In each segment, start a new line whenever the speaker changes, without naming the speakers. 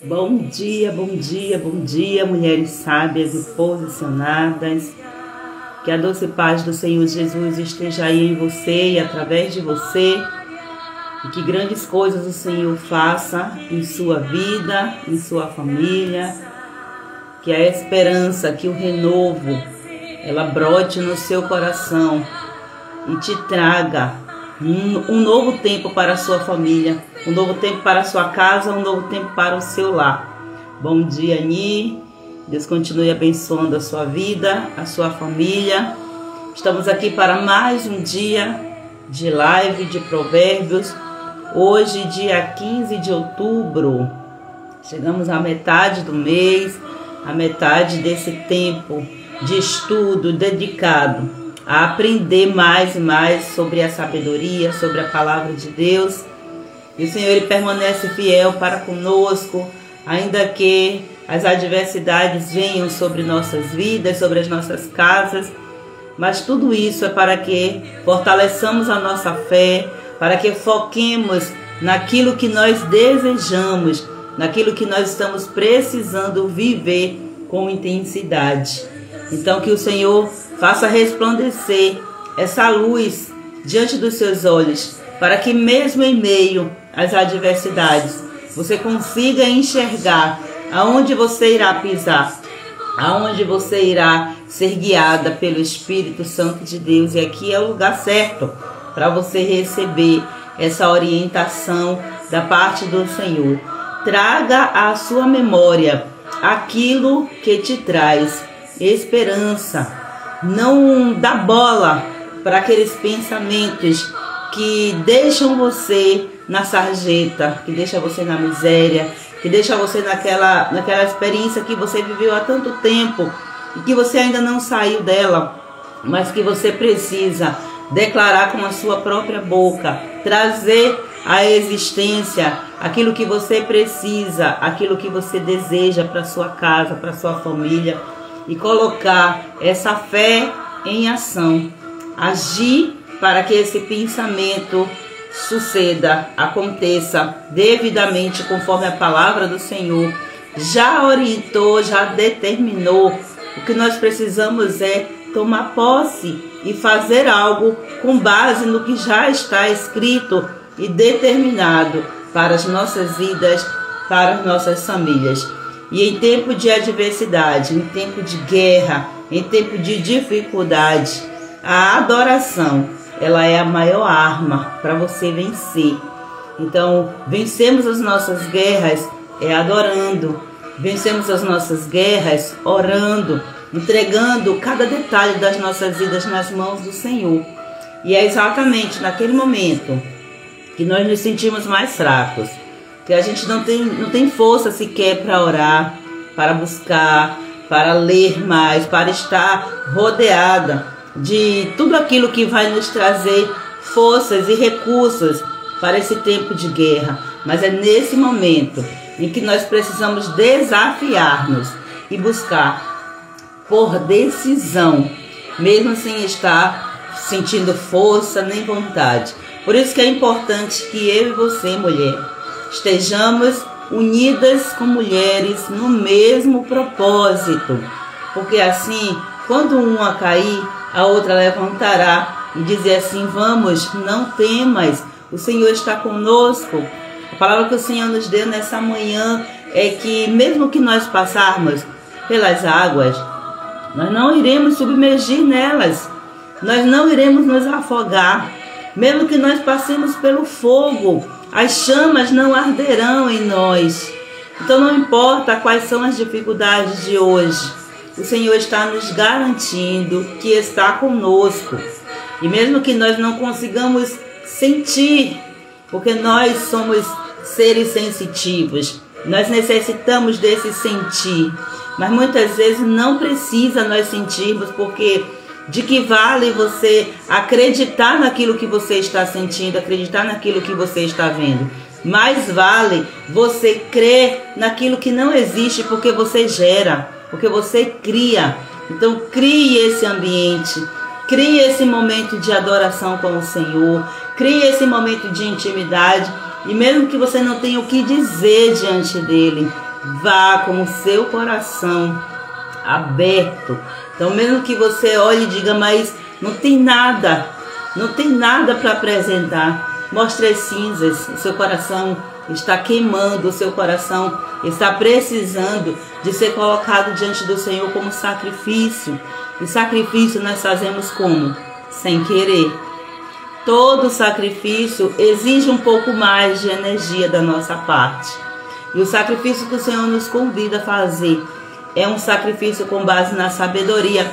Bom dia, bom dia, bom dia, mulheres sábias e posicionadas. Que a doce paz do Senhor Jesus esteja aí em você e através de você. E que grandes coisas o Senhor faça em sua vida, em sua família. Que a esperança, que o renovo, ela brote no seu coração e te traga um novo tempo para a sua família, um novo tempo para a sua casa, um novo tempo para o seu lar. Bom dia, Ani. Deus continue abençoando a sua vida, a sua família. Estamos aqui para mais um dia de live de provérbios. Hoje, dia 15 de outubro. Chegamos à metade do mês, à metade desse tempo de estudo dedicado a aprender mais e mais sobre a sabedoria, sobre a palavra de Deus. E o Senhor, Ele permanece fiel para conosco, ainda que as adversidades venham sobre nossas vidas, sobre as nossas casas. Mas tudo isso é para que fortaleçamos a nossa fé, para que foquemos naquilo que nós desejamos, naquilo que nós estamos precisando viver com intensidade. Então que o Senhor faça resplandecer essa luz diante dos seus olhos, para que mesmo em meio às adversidades, você consiga enxergar aonde você irá pisar, aonde você irá ser guiada pelo Espírito Santo de Deus. E aqui é o lugar certo para você receber essa orientação da parte do Senhor. Traga à sua memória aquilo que te traz esperança. Não dá bola para aqueles pensamentos que deixam você na sarjeta, que deixam você na miséria, que deixam você naquela experiência que você viveu há tanto tempo e que você ainda não saiu dela, mas que você precisa declarar com a sua própria boca, trazer à existência aquilo que você precisa, aquilo que você deseja para sua casa, para sua família, e colocar essa fé em ação, agir para que esse pensamento suceda, aconteça devidamente conforme a palavra do Senhor já orientou, já determinou. O que nós precisamos é tomar posse e fazer algo com base no que já está escrito e determinado para as nossas vidas, para as nossas famílias. E em tempo de adversidade, em tempo de guerra, em tempo de dificuldade, a adoração, ela é a maior arma para você vencer. Então, vencemos as nossas guerras adorando, vencemos as nossas guerras orando, entregando cada detalhe das nossas vidas nas mãos do Senhor. E é exatamente naquele momento que nós nos sentimos mais fracos, que a gente não tem força sequer para orar, para buscar, para ler mais, para estar rodeada de tudo aquilo que vai nos trazer forças e recursos para esse tempo de guerra. Mas é nesse momento em que nós precisamos desafiar-nos e buscar por decisão, mesmo sem estar sentindo força nem vontade. Por isso que é importante que eu e você, mulher, estejamos unidas com mulheres no mesmo propósito, porque assim, quando uma cair, a outra levantará e dizer assim: vamos, não temas, o Senhor está conosco. A palavra que o Senhor nos deu nessa manhã é que mesmo que nós passarmos pelas águas, nós não iremos submergir nelas, nós não iremos nos afogar. Mesmo que nós passemos pelo fogo, as chamas não arderão em nós. Então não importa quais são as dificuldades de hoje, o Senhor está nos garantindo que está conosco. E mesmo que nós não consigamos sentir, porque nós somos seres sensitivos, nós necessitamos desse sentir. Mas muitas vezes não precisa nós sentirmos, porque de que vale você acreditar naquilo que você está sentindo, acreditar naquilo que você está vendo? Mais vale você crer naquilo que não existe, porque você gera, porque você cria. Então crie esse ambiente, Crie esse momento de adoração com o Senhor. Crie esse momento de intimidade. E mesmo que você não tenha o que dizer diante dele, vá com o seu coração aberto. Então mesmo que você olhe e diga, mas não tem nada para apresentar, mostre as cinzas. O seu coração está queimando, o seu coração está precisando de ser colocado diante do Senhor como sacrifício. E sacrifício nós fazemos como? Sem querer. Todo sacrifício exige um pouco mais de energia da nossa parte. E o sacrifício que o Senhor nos convida a fazer é um sacrifício com base na sabedoria,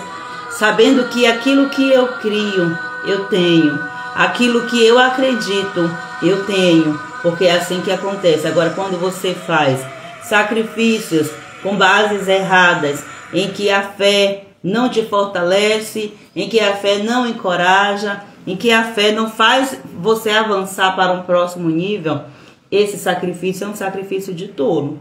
sabendo que aquilo que eu crio, eu tenho. Aquilo que eu acredito, eu tenho. Porque é assim que acontece. Agora, quando você faz sacrifícios com bases erradas, em que a fé não te fortalece, em que a fé não encoraja, em que a fé não faz você avançar para um próximo nível, esse sacrifício é um sacrifício de tolo.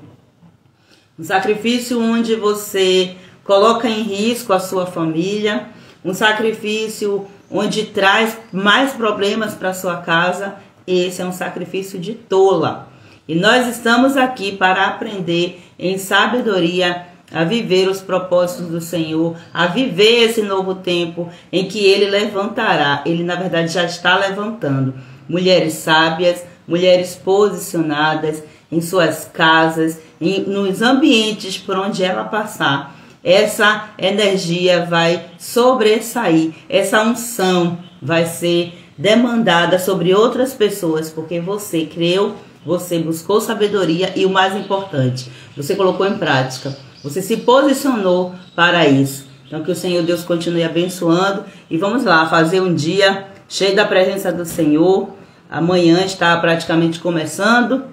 Um sacrifício onde você coloca em risco a sua família, um sacrifício onde traz mais problemas para a sua casa. Esse é um sacrifício de tola. E nós estamos aqui para aprender em sabedoria a viver os propósitos do Senhor, a viver esse novo tempo em que Ele levantará. Ele, na verdade, já está levantando mulheres sábias, mulheres posicionadas em suas casas, nos ambientes por onde ela passar. Essa energia vai sobressair, essa unção vai ser demandada sobre outras pessoas, porque você creu, você buscou sabedoria e o mais importante, você colocou em prática. Você se posicionou para isso. Então que o Senhor Deus continue abençoando. E vamos lá, fazer um dia cheio da presença do Senhor. Amanhã está praticamente começando.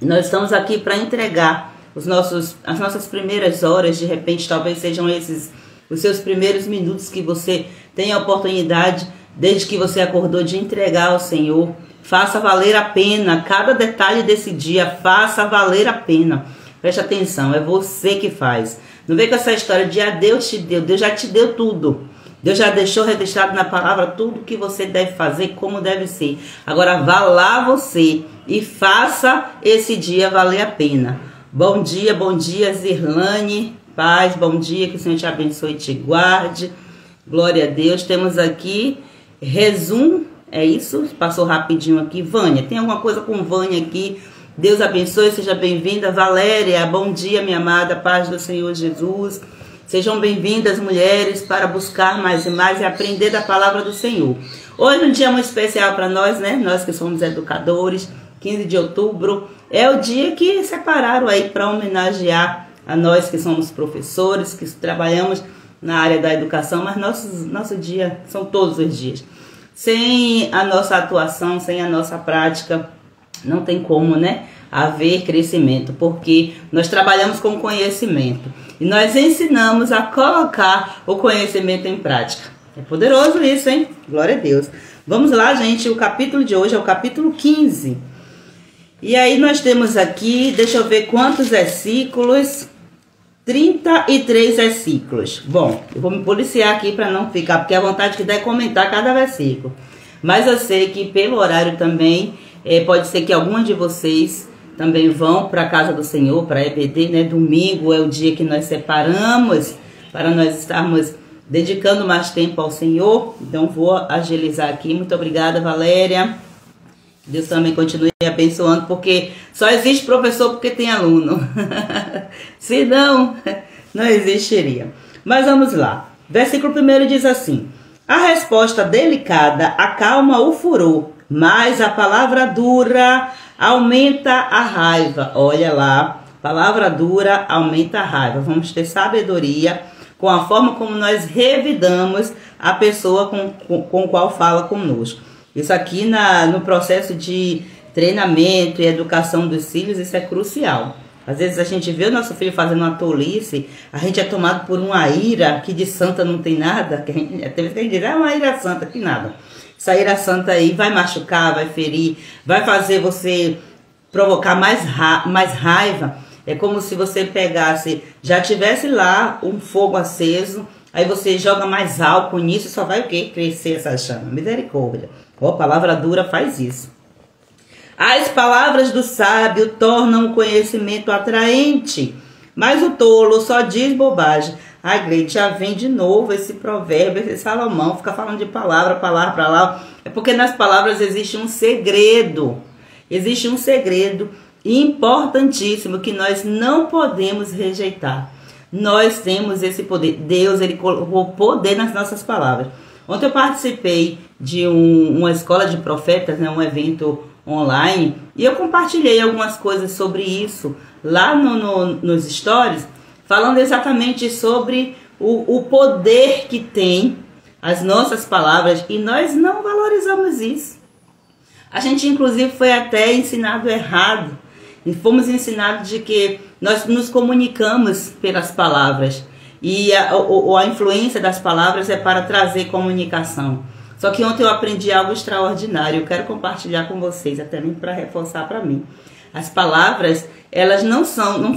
E nós estamos aqui para entregar as nossas primeiras horas. De repente talvez sejam esses os seus primeiros minutos que você tem a oportunidade, desde que você acordou, de entregar ao Senhor. Faça valer a pena. Cada detalhe desse dia, faça valer a pena. Preste atenção, é você que faz. Não vem com essa história de Deus te deu. Deus já te deu tudo. Deus já deixou registrado na palavra tudo que você deve fazer, como deve ser. Agora vá lá você e faça esse dia valer a pena. Bom dia, Zirlane. Paz, bom dia, que o Senhor te abençoe e te guarde. Glória a Deus. Temos aqui Resum, é isso? Passou rapidinho aqui. Vânia, tem alguma coisa com Vânia aqui? Deus abençoe, seja bem-vinda. Valéria, bom dia, minha amada, paz do Senhor Jesus. Sejam bem-vindas, mulheres, para buscar mais e mais e aprender da palavra do Senhor. Hoje é um dia muito especial para nós, né? Nós que somos educadores, 15 de outubro. É o dia que separaram aí para homenagear a nós que somos professores, que trabalhamos na área da educação, mas nosso dia são todos os dias. Sem a nossa atuação, sem a nossa prática, não tem como, né, haver crescimento, porque nós trabalhamos com conhecimento e nós ensinamos a colocar o conhecimento em prática. É poderoso isso, hein? Glória a Deus. Vamos lá, gente, o capítulo de hoje é o capítulo 15. E aí nós temos aqui, deixa eu ver quantos versículos, 33 versículos. Bom, eu vou me policiar aqui para não ficar, porque a vontade que dá é comentar cada versículo. Mas eu sei que pelo horário também, pode ser que algumas de vocês também vão para a casa do Senhor, para a EBD, né? Domingo é o dia que nós separamos para nós estarmos dedicando mais tempo ao Senhor. Então vou agilizar aqui. Muito obrigada, Valéria. Deus também continue abençoando, porque só existe professor porque tem aluno. Se não, não existiria. Mas vamos lá. Versículo 1 diz assim: a resposta delicada acalma o furor, mas a palavra dura aumenta a raiva. Olha lá, palavra dura aumenta a raiva. Vamos ter sabedoria com a forma como nós revidamos a pessoa com qual fala conosco. Isso aqui no processo de treinamento e educação dos filhos, isso é crucial. Às vezes a gente vê o nosso filho fazendo uma tolice, a gente é tomado por uma ira que de santa não tem nada. Que a gente diz, é uma ira santa, que nada. Essa ira santa aí vai machucar, vai ferir, vai fazer você provocar mais raiva. É como se você pegasse, já tivesse lá um fogo aceso, Aí você joga mais álcool nisso, só vai o quê? Crescer essa chama. Misericórdia. Ó, palavra dura faz isso. As palavras do sábio tornam o conhecimento atraente, mas o tolo só diz bobagem. Ai, Gleide, já vem de novo esse provérbio, esse Salomão, fica falando de palavra pra lá. É porque nas palavras existe um segredo. Existe um segredo importantíssimo que nós não podemos rejeitar. Nós temos esse poder. Deus, ele colocou poder nas nossas palavras. Ontem eu participei de uma escola de profetas, né, um evento online, e eu compartilhei algumas coisas sobre isso lá nos stories, falando exatamente sobre o poder que tem as nossas palavras, e nós não valorizamos isso. A gente inclusive foi até ensinado errado, e fomos ensinados de que nós nos comunicamos pelas palavras, e a influência das palavras é para trazer comunicação. Só que ontem eu aprendi algo extraordinário, eu quero compartilhar com vocês, até mesmo para reforçar para mim. As palavras, elas não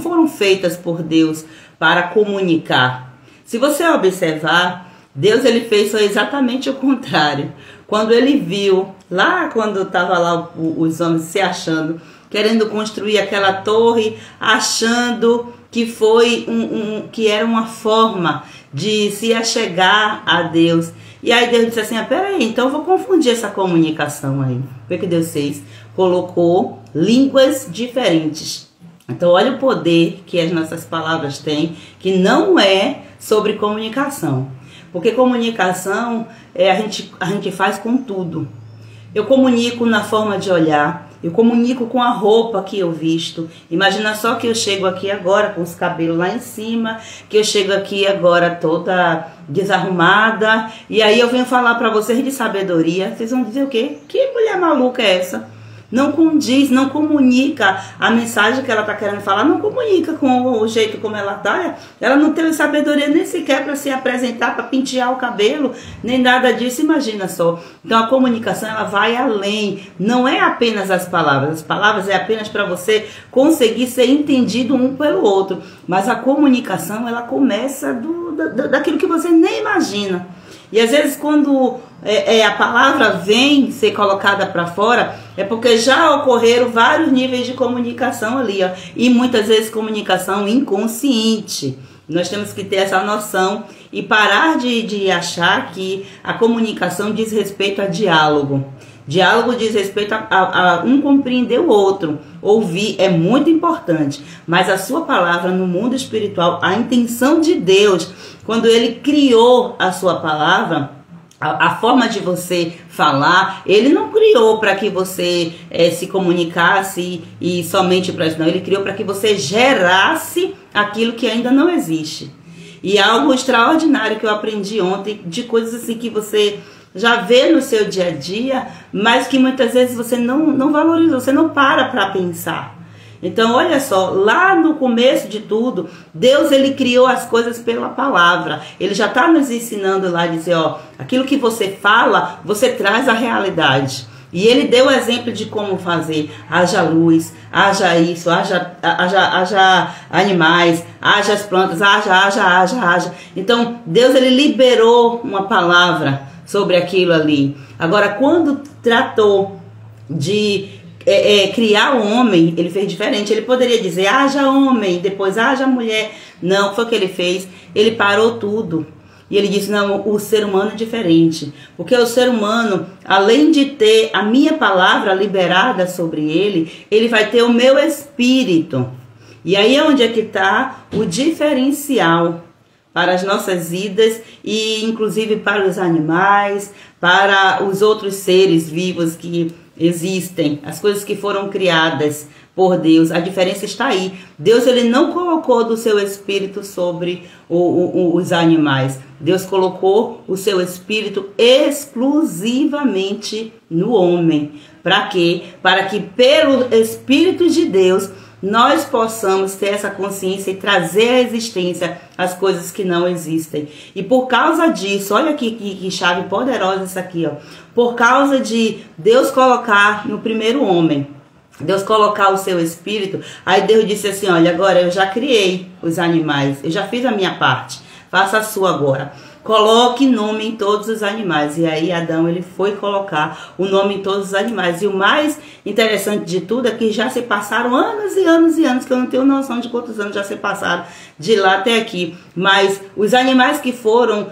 foram feitas por Deus para comunicar. Se você observar, Deus ele fez exatamente o contrário. Quando ele viu, lá quando estava lá os homens se achando, querendo construir aquela torre, achando que foi que era uma forma de se achegar a Deus. E aí Deus disse assim, peraí, então eu vou confundir essa comunicação aí. O que Deus fez? Colocou línguas diferentes. Então olha o poder que as nossas palavras têm, que não é sobre comunicação. Porque comunicação a gente faz com tudo. Eu comunico na forma de olhar, eu comunico com a roupa que eu visto. Imagina só que eu chego aqui agora com os cabelos lá em cima, que eu chego aqui agora toda desarrumada, e aí eu venho falar para vocês de sabedoria. Vocês vão dizer o quê? Que mulher maluca é essa? Não condiz, não comunica a mensagem que ela está querendo falar, não comunica com o jeito como ela está. Ela não teve sabedoria nem sequer para se apresentar, para pentear o cabelo, nem nada disso, imagina só. Então a comunicação ela vai além, não é apenas as palavras é apenas para você conseguir ser entendido um pelo outro, mas a comunicação ela começa daquilo que você nem imagina. E às vezes quando a palavra vem ser colocada para fora, é porque já ocorreram vários níveis de comunicação ali, ó, e muitas vezes comunicação inconsciente. Nós temos que ter essa noção e parar de achar que a comunicação diz respeito a diálogo. Diálogo diz respeito a um compreender o outro. Ouvir é muito importante, mas a sua palavra no mundo espiritual, a intenção de Deus, quando Ele criou a sua palavra, a forma de você falar, Ele não criou para que você se comunicasse e somente para isso, não. Ele criou para que você gerasse aquilo que ainda não existe. E algo extraordinário que eu aprendi ontem, de coisas assim que você já vê no seu dia a dia, mas que muitas vezes você não valoriza, você não para pensar. Então, olha só, lá no começo de tudo, Deus ele criou as coisas pela palavra. Ele já está nos ensinando lá a dizer, ó, aquilo que você fala, você traz a realidade. E ele deu o exemplo de como fazer. Haja luz, haja isso, haja animais, haja as plantas, haja. Então, Deus ele liberou uma palavra sobre aquilo ali. Agora, quando tratou de criar o homem, ele fez diferente. Ele poderia dizer, haja homem, depois haja mulher. Não, foi o que ele fez. Ele parou tudo. E ele disse, não, o ser humano é diferente. Porque o ser humano, além de ter a minha palavra liberada sobre ele, ele vai ter o meu espírito. E aí é onde é que está o diferencial para as nossas vidas e inclusive para os animais, para os outros seres vivos que existem, as coisas que foram criadas por Deus. A diferença está aí. Deus ele não colocou do seu espírito sobre os animais. Deus colocou o seu espírito exclusivamente no homem. Para quê? Para que pelo Espírito de Deus nós possamos ter essa consciência e trazer à existência as coisas que não existem. E por causa disso, olha que chave poderosa essa aqui, ó. Por causa de Deus colocar no primeiro homem, Deus colocar o seu espírito, aí Deus disse assim, olha, agora eu já criei os animais, eu já fiz a minha parte, faça a sua agora. coloque nome em todos os animais. E aí Adão, ele foi colocar o nome em todos os animais. E o mais interessante de tudo é que já se passaram anos e anos e anos, que eu não tenho noção de quantos anos já se passaram de lá até aqui. Mas os animais que foram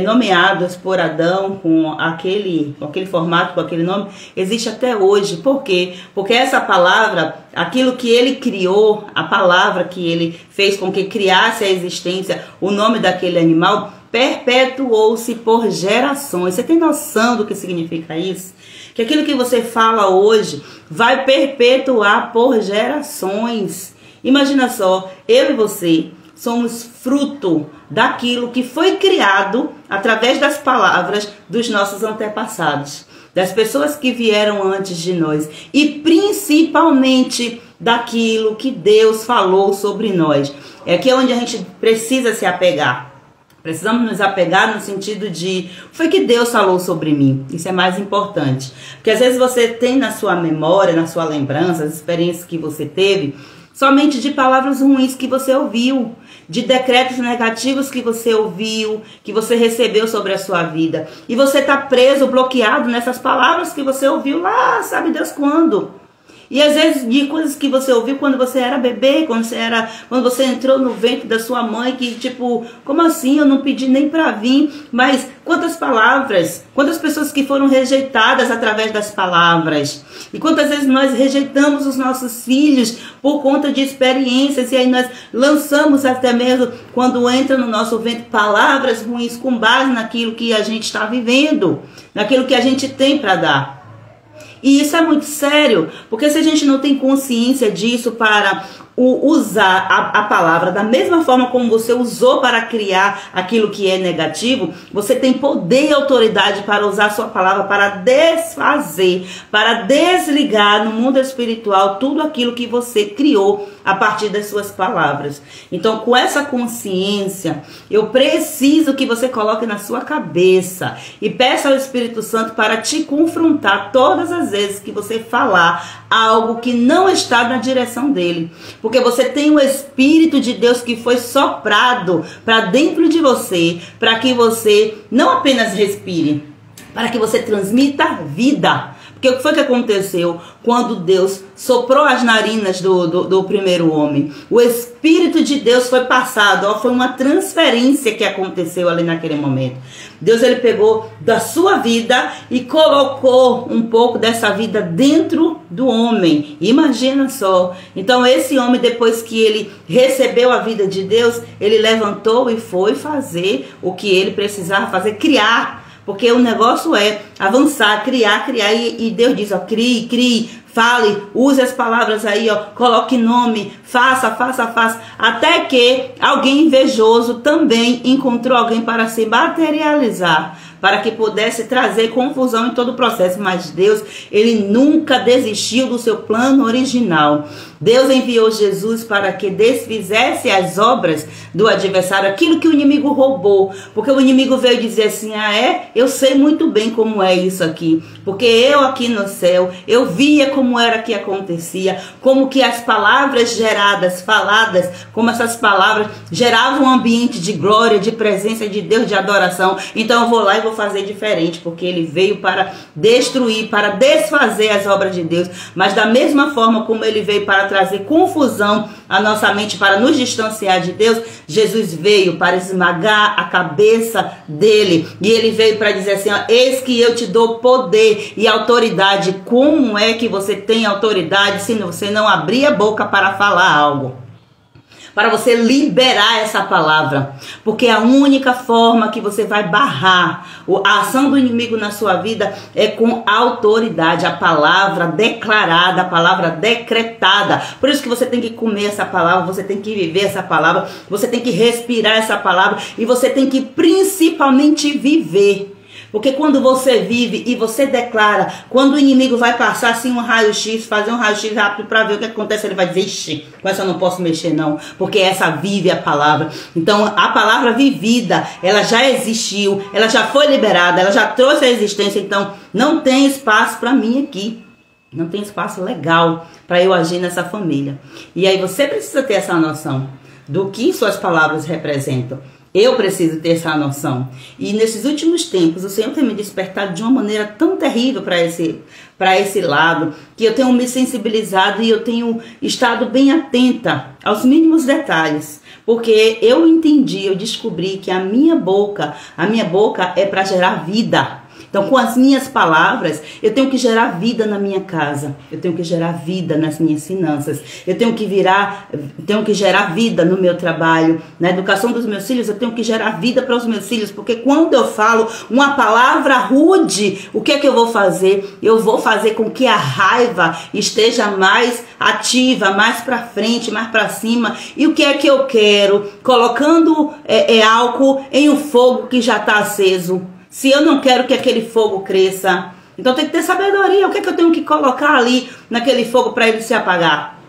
nomeados por Adão com aquele formato, com aquele nome, existe até hoje. Por quê? Porque essa palavra, aquilo que ele criou, a palavra que ele fez com que criasse a existência, o nome daquele animal, perpetuou-se por gerações. Você tem noção do que significa isso? Que aquilo que você fala hoje vai perpetuar por gerações. Imagina só, eu e você somos fruto daquilo que foi criado através das palavras dos nossos antepassados, das pessoas que vieram antes de nós e principalmente daquilo que Deus falou sobre nós. É aqui onde a gente precisa se apegar. Precisamos nos apegar no sentido de foi que Deus falou sobre mim. Isso é mais importante. Porque às vezes você tem na sua memória, na sua lembrança, as experiências que você teve, somente de palavras ruins que você ouviu, de decretos negativos que você ouviu, que você recebeu sobre a sua vida. E você está preso, bloqueado nessas palavras que você ouviu lá, sabe Deus quando. E às vezes de coisas que você ouviu quando você era bebê, quando você entrou no ventre da sua mãe, que tipo, como assim? Eu não pedi nem para vir. Mas quantas palavras, quantas pessoas que foram rejeitadas através das palavras. E quantas vezes nós rejeitamos os nossos filhos por conta de experiências. E aí nós lançamos até mesmo, quando entra no nosso ventre, palavras ruins com base naquilo que a gente está vivendo, naquilo que a gente tem para dar. E isso é muito sério, porque se a gente não tem consciência disso para usar a palavra da mesma forma como você usou para criar aquilo que é negativo, você tem poder e autoridade para usar a sua palavra para desfazer, para desligar no mundo espiritual tudo aquilo que você criou a partir das suas palavras. Então, com essa consciência, eu preciso que você coloque na sua cabeça e peça ao Espírito Santo para te confrontar todas as vezes que você falar algo que não está na direção dele. Porque você tem o Espírito de Deus que foi soprado para dentro de você, para que você não apenas respire, para que você transmita vida. Porque o que foi que aconteceu quando Deus soprou as narinas do primeiro homem? O Espírito de Deus foi passado, foi uma transferência que aconteceu ali naquele momento. Deus, ele pegou da sua vida e colocou um pouco dessa vida dentro do homem. Imagina só. Então esse homem, depois que ele recebeu a vida de Deus, ele levantou e foi fazer o que ele precisava fazer, criar. Porque o negócio é avançar, criar, e Deus diz, ó, crie, fale, use as palavras aí, ó, coloque nome, faça, até que alguém invejoso também encontrou alguém para se materializar, para que pudesse trazer confusão em todo o processo. Mas Deus, ele nunca desistiu do seu plano original. Deus enviou Jesus para que desfizesse as obras do adversário, aquilo que o inimigo roubou. Porque o inimigo veio dizer assim, eu sei muito bem como é isso aqui. Porque eu aqui no céu, eu via como era que acontecia, como que as palavras faladas, como essas palavras geravam um ambiente de glória, de presença de Deus, de adoração. Então eu vou lá e vou fazer diferente, porque ele veio para destruir, para desfazer as obras de Deus. Mas da mesma forma como ele veio para trazer confusão à nossa mente, para nos distanciar de Deus, Jesus veio para esmagar a cabeça dele. E ele veio para dizer assim, eis que eu te dou poder e autoridade. Como é que você tem autoridade se você não abrir a boca para falar algo? Para você liberar essa palavra, porque a única forma que você vai barrar a ação do inimigo na sua vida é com autoridade, a palavra declarada, a palavra decretada. Por isso que você tem que comer essa palavra, você tem que viver essa palavra, você tem que respirar essa palavra e você tem que principalmente viver. Porque quando você vive e você declara, quando o inimigo vai passar assim um raio-x, fazer um raio-x rápido para ver o que acontece, ele vai dizer, ixi, com essa eu não posso mexer não, porque essa vive a palavra. Então a palavra vivida, ela já existiu, ela já foi liberada, ela já trouxe a existência, então não tem espaço para mim aqui. Não tem espaço legal para eu agir nessa família. E aí você precisa ter essa noção do que suas palavras representam. Eu preciso ter essa noção. E nesses últimos tempos, o Senhor tem me despertado de uma maneira tão terrível para esse lado, que eu tenho me sensibilizado e eu tenho estado bem atenta aos mínimos detalhes. Porque eu entendi, eu descobri que a minha boca é para gerar vida. Então, com as minhas palavras, eu tenho que gerar vida na minha casa. Eu tenho que gerar vida nas minhas finanças. Eu tenho que gerar vida no meu trabalho. Na educação dos meus filhos, eu tenho que gerar vida para os meus filhos. Porque quando eu falo uma palavra rude, o que é que eu vou fazer? Eu vou fazer com que a raiva esteja mais ativa, mais para frente, mais para cima. E o que é que eu quero? Colocando álcool em um fogo que já está aceso. Se eu não quero que aquele fogo cresça, então tem que ter sabedoria. O que é que eu tenho que colocar ali naquele fogo para ele se apagar?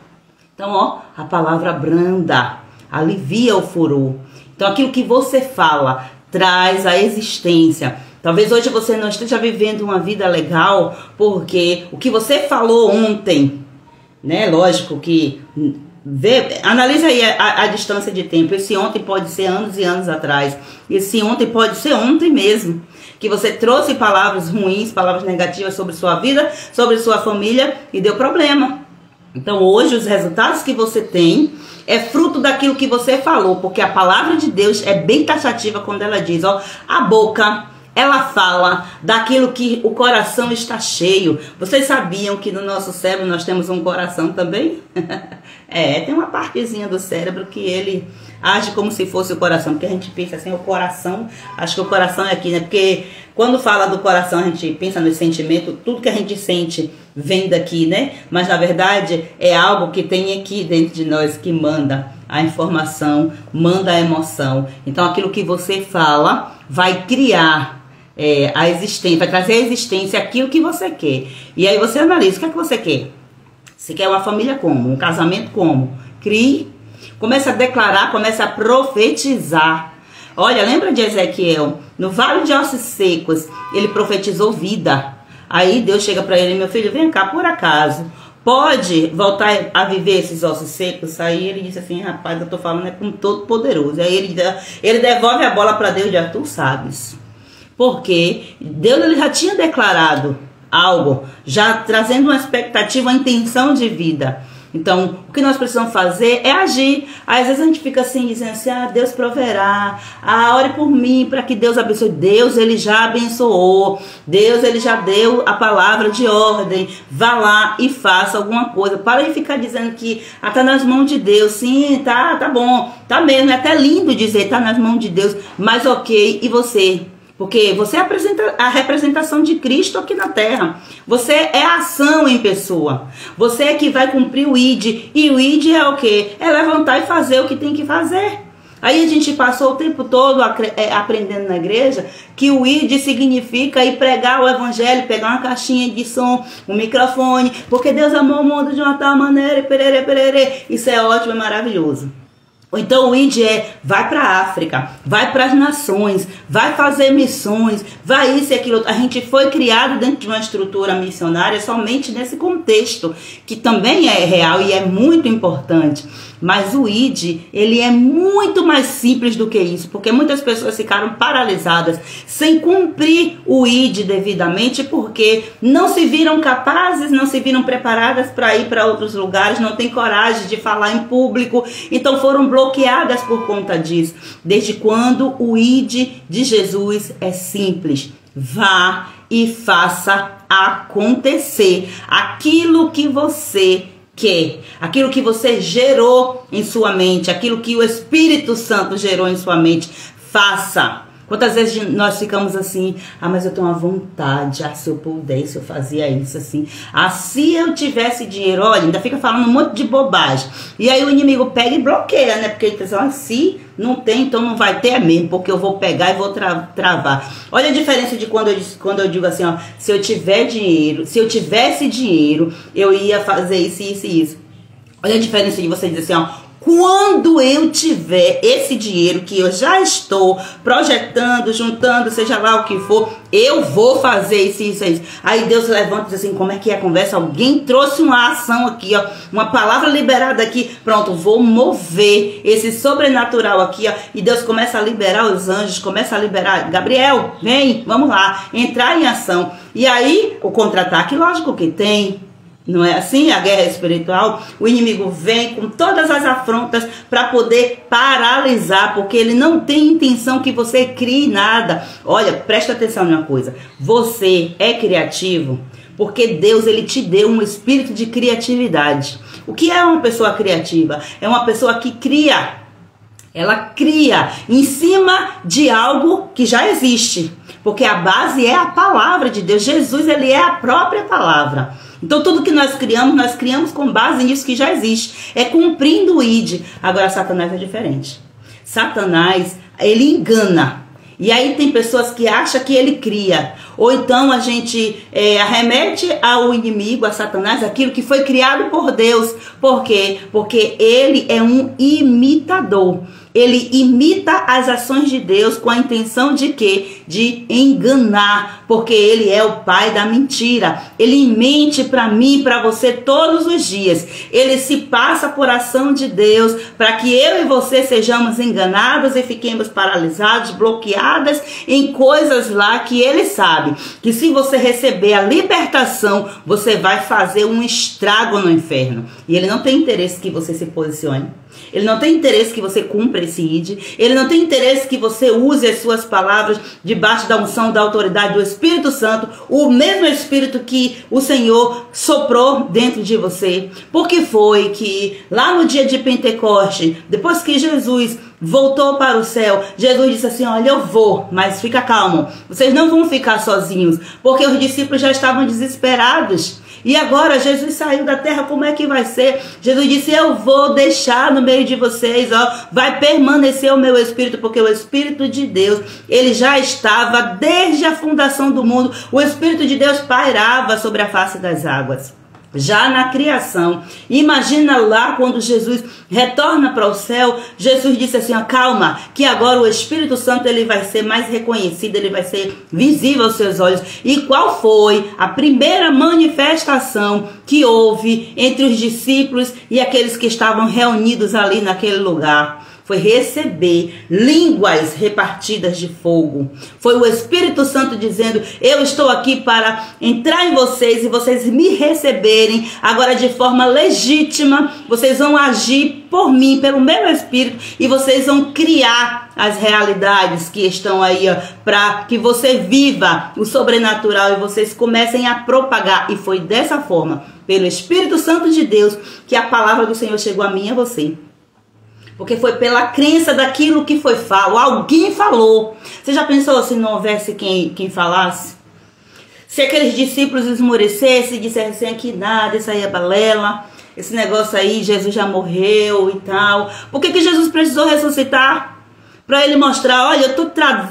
Então, ó, a palavra branda alivia o furor. Então, aquilo que você fala traz a existência. Talvez hoje você não esteja vivendo uma vida legal, porque o que você falou ontem, né? Lógico que... analisa aí a distância de tempo. Esse ontem pode ser anos e anos atrás. Esse ontem pode ser ontem mesmo. Que você trouxe palavras ruins, palavras negativas sobre sua vida, sobre sua família e deu problema. Então hoje os resultados que você tem é fruto daquilo que você falou. Porque a palavra de Deus é bem taxativa quando ela diz, ó, a boca... ela fala daquilo que o coração está cheio. Vocês sabiam que no nosso cérebro nós temos um coração também? Tem uma partezinha do cérebro que ele age como se fosse o coração. Porque a gente pensa assim, o coração, acho que o coração é aqui, né? Porque quando fala do coração, a gente pensa no sentimento, tudo que a gente sente vem daqui, né? Mas na verdade é algo que tem aqui dentro de nós que manda a informação, manda a emoção. Então aquilo que você fala vai criar a existência, vai trazer a existência aquilo que você quer. E aí você analisa, o que é que você quer? Você quer uma família como? Um casamento como? Crie, comece a declarar, comece a profetizar. Olha, lembra de Ezequiel? No vale de ossos secos, ele profetizou vida. Aí Deus chega para ele, meu filho, vem cá, por acaso pode voltar a viver esses ossos secos? Aí ele disse assim, rapaz, eu tô falando com todo poderoso. Aí ele devolve a bola para Deus e diz, tu sabes. Porque Deus ele já tinha declarado algo, já trazendo uma expectativa, uma intenção de vida. Então, o que nós precisamos fazer é agir. Às vezes a gente fica assim, dizendo assim, Deus proverá, ore por mim, para que Deus abençoe. Deus, ele já abençoou. Deus, ele já deu a palavra de ordem. Vá lá e faça alguma coisa. Para de ficar dizendo que tá nas mãos de Deus. Sim, tá bom, tá mesmo. É até lindo dizer, tá nas mãos de Deus. Mas ok, e você? Porque você apresenta a representação de Cristo aqui na terra. Você é a ação em pessoa. Você é que vai cumprir o ID. E o ID é o quê? É levantar e fazer o que tem que fazer. Aí a gente passou o tempo todo aprendendo na igreja que o ID significa ir pregar o evangelho, pegar uma caixinha de som, um microfone, porque Deus amou o mundo de uma tal maneira, perere, perere. Isso é ótimo e maravilhoso. Então o ID vai para a África, vai para as nações, vai fazer missões, vai isso e aquilo. A gente foi criado dentro de uma estrutura missionária somente nesse contexto, que também é real e é muito importante. Mas o ID, ele é muito mais simples do que isso, porque muitas pessoas ficaram paralisadas sem cumprir o ID devidamente, porque não se viram capazes, não se viram preparadas para ir para outros lugares, não tem coragem de falar em público, então foram bloqueadas por conta disso. Desde quando o ID de Jesus é simples? Vá e faça acontecer aquilo que você quer, aquilo que você gerou em sua mente, aquilo que o Espírito Santo gerou em sua mente. Faça. Quantas vezes nós ficamos assim, mas eu tenho uma vontade, se eu pudesse, eu fazia isso assim, se eu tivesse dinheiro, olha, ainda fica falando um monte de bobagem, e aí o inimigo pega e bloqueia, né, porque ele pensa, se não tem, então não vai ter mesmo, porque eu vou pegar e vou travar. Olha a diferença de quando eu digo assim, se eu tivesse dinheiro, eu ia fazer isso, isso e isso. Olha a diferença de você dizer assim, Quando eu tiver esse dinheiro que eu já estou projetando, juntando, seja lá o que for, eu vou fazer isso. Aí Deus levanta e diz assim, como é que é a conversa? Alguém trouxe uma ação aqui, ó, uma palavra liberada aqui, pronto, vou mover esse sobrenatural aqui, ó, e Deus começa a liberar os anjos, começa a liberar, Gabriel, vem, vamos lá, entrar em ação. E aí, o contra-ataque, lógico que tem. Não é assim? A guerra espiritual, o inimigo vem com todas as afrontas para poder paralisar, porque ele não tem intenção que você crie nada. Olha, presta atenção numa coisa. Você é criativo porque Deus, ele te deu um espírito de criatividade. O que é uma pessoa criativa? É uma pessoa que cria. Ela cria em cima de algo que já existe. Porque a base é a palavra de Deus. Jesus, ele é a própria palavra. Então tudo que nós criamos com base nisso que já existe. É cumprindo o ID. Agora Satanás é diferente. Satanás, ele engana. E aí tem pessoas que acham que ele cria. Ou então a gente arremete ao inimigo, a Satanás, aquilo que foi criado por Deus. Por quê? Porque ele é um imitador. Ele imita as ações de Deus com a intenção de quê? De enganar, porque ele é o pai da mentira. Ele mente para mim e para você todos os dias. Ele se passa por ação de Deus para que eu e você sejamos enganados e fiquemos paralisados, bloqueadas em coisas lá que ele sabe. Que se você receber a libertação, você vai fazer um estrago no inferno. E ele não tem interesse que você se posicione. Ele não tem interesse que você cumpra esse ID. Ele não tem interesse que você use as suas palavras debaixo da unção, da autoridade do Espírito Santo. O mesmo Espírito que o Senhor soprou dentro de você. Porque foi que lá no dia de Pentecoste, depois que Jesus voltou para o céu, Jesus disse assim, olha, eu vou, mas fica calmo. Vocês não vão ficar sozinhos. Porque os discípulos já estavam desesperados. E agora Jesus saiu da terra, como é que vai ser? Jesus disse, eu vou deixar no meio de vocês, ó, vai permanecer o meu Espírito, porque o Espírito de Deus, ele já estava desde a fundação do mundo, o Espírito de Deus pairava sobre a face das águas. Já na criação, imagina lá quando Jesus retorna para o céu, Jesus disse assim, ó, calma, que agora o Espírito Santo ele vai ser mais reconhecido, ele vai ser visível aos seus olhos. E qual foi a primeira manifestação que houve entre os discípulos e aqueles que estavam reunidos ali naquele lugar? Foi receber línguas repartidas de fogo. Foi o Espírito Santo dizendo, eu estou aqui para entrar em vocês e vocês me receberem. Agora de forma legítima, vocês vão agir por mim, pelo meu Espírito. E vocês vão criar as realidades que estão aí, para que você viva o sobrenatural e vocês comecem a propagar. E foi dessa forma, pelo Espírito Santo de Deus, que a palavra do Senhor chegou a mim e a você. Porque foi pela crença daquilo que foi falado. Alguém falou. Você já pensou se não houvesse quem falasse? Se aqueles discípulos esmorecessem e dissessem que nada, isso aí é balela. Esse negócio aí, Jesus já morreu e tal. Por que Jesus precisou ressuscitar? Para ele mostrar, olha, eu estou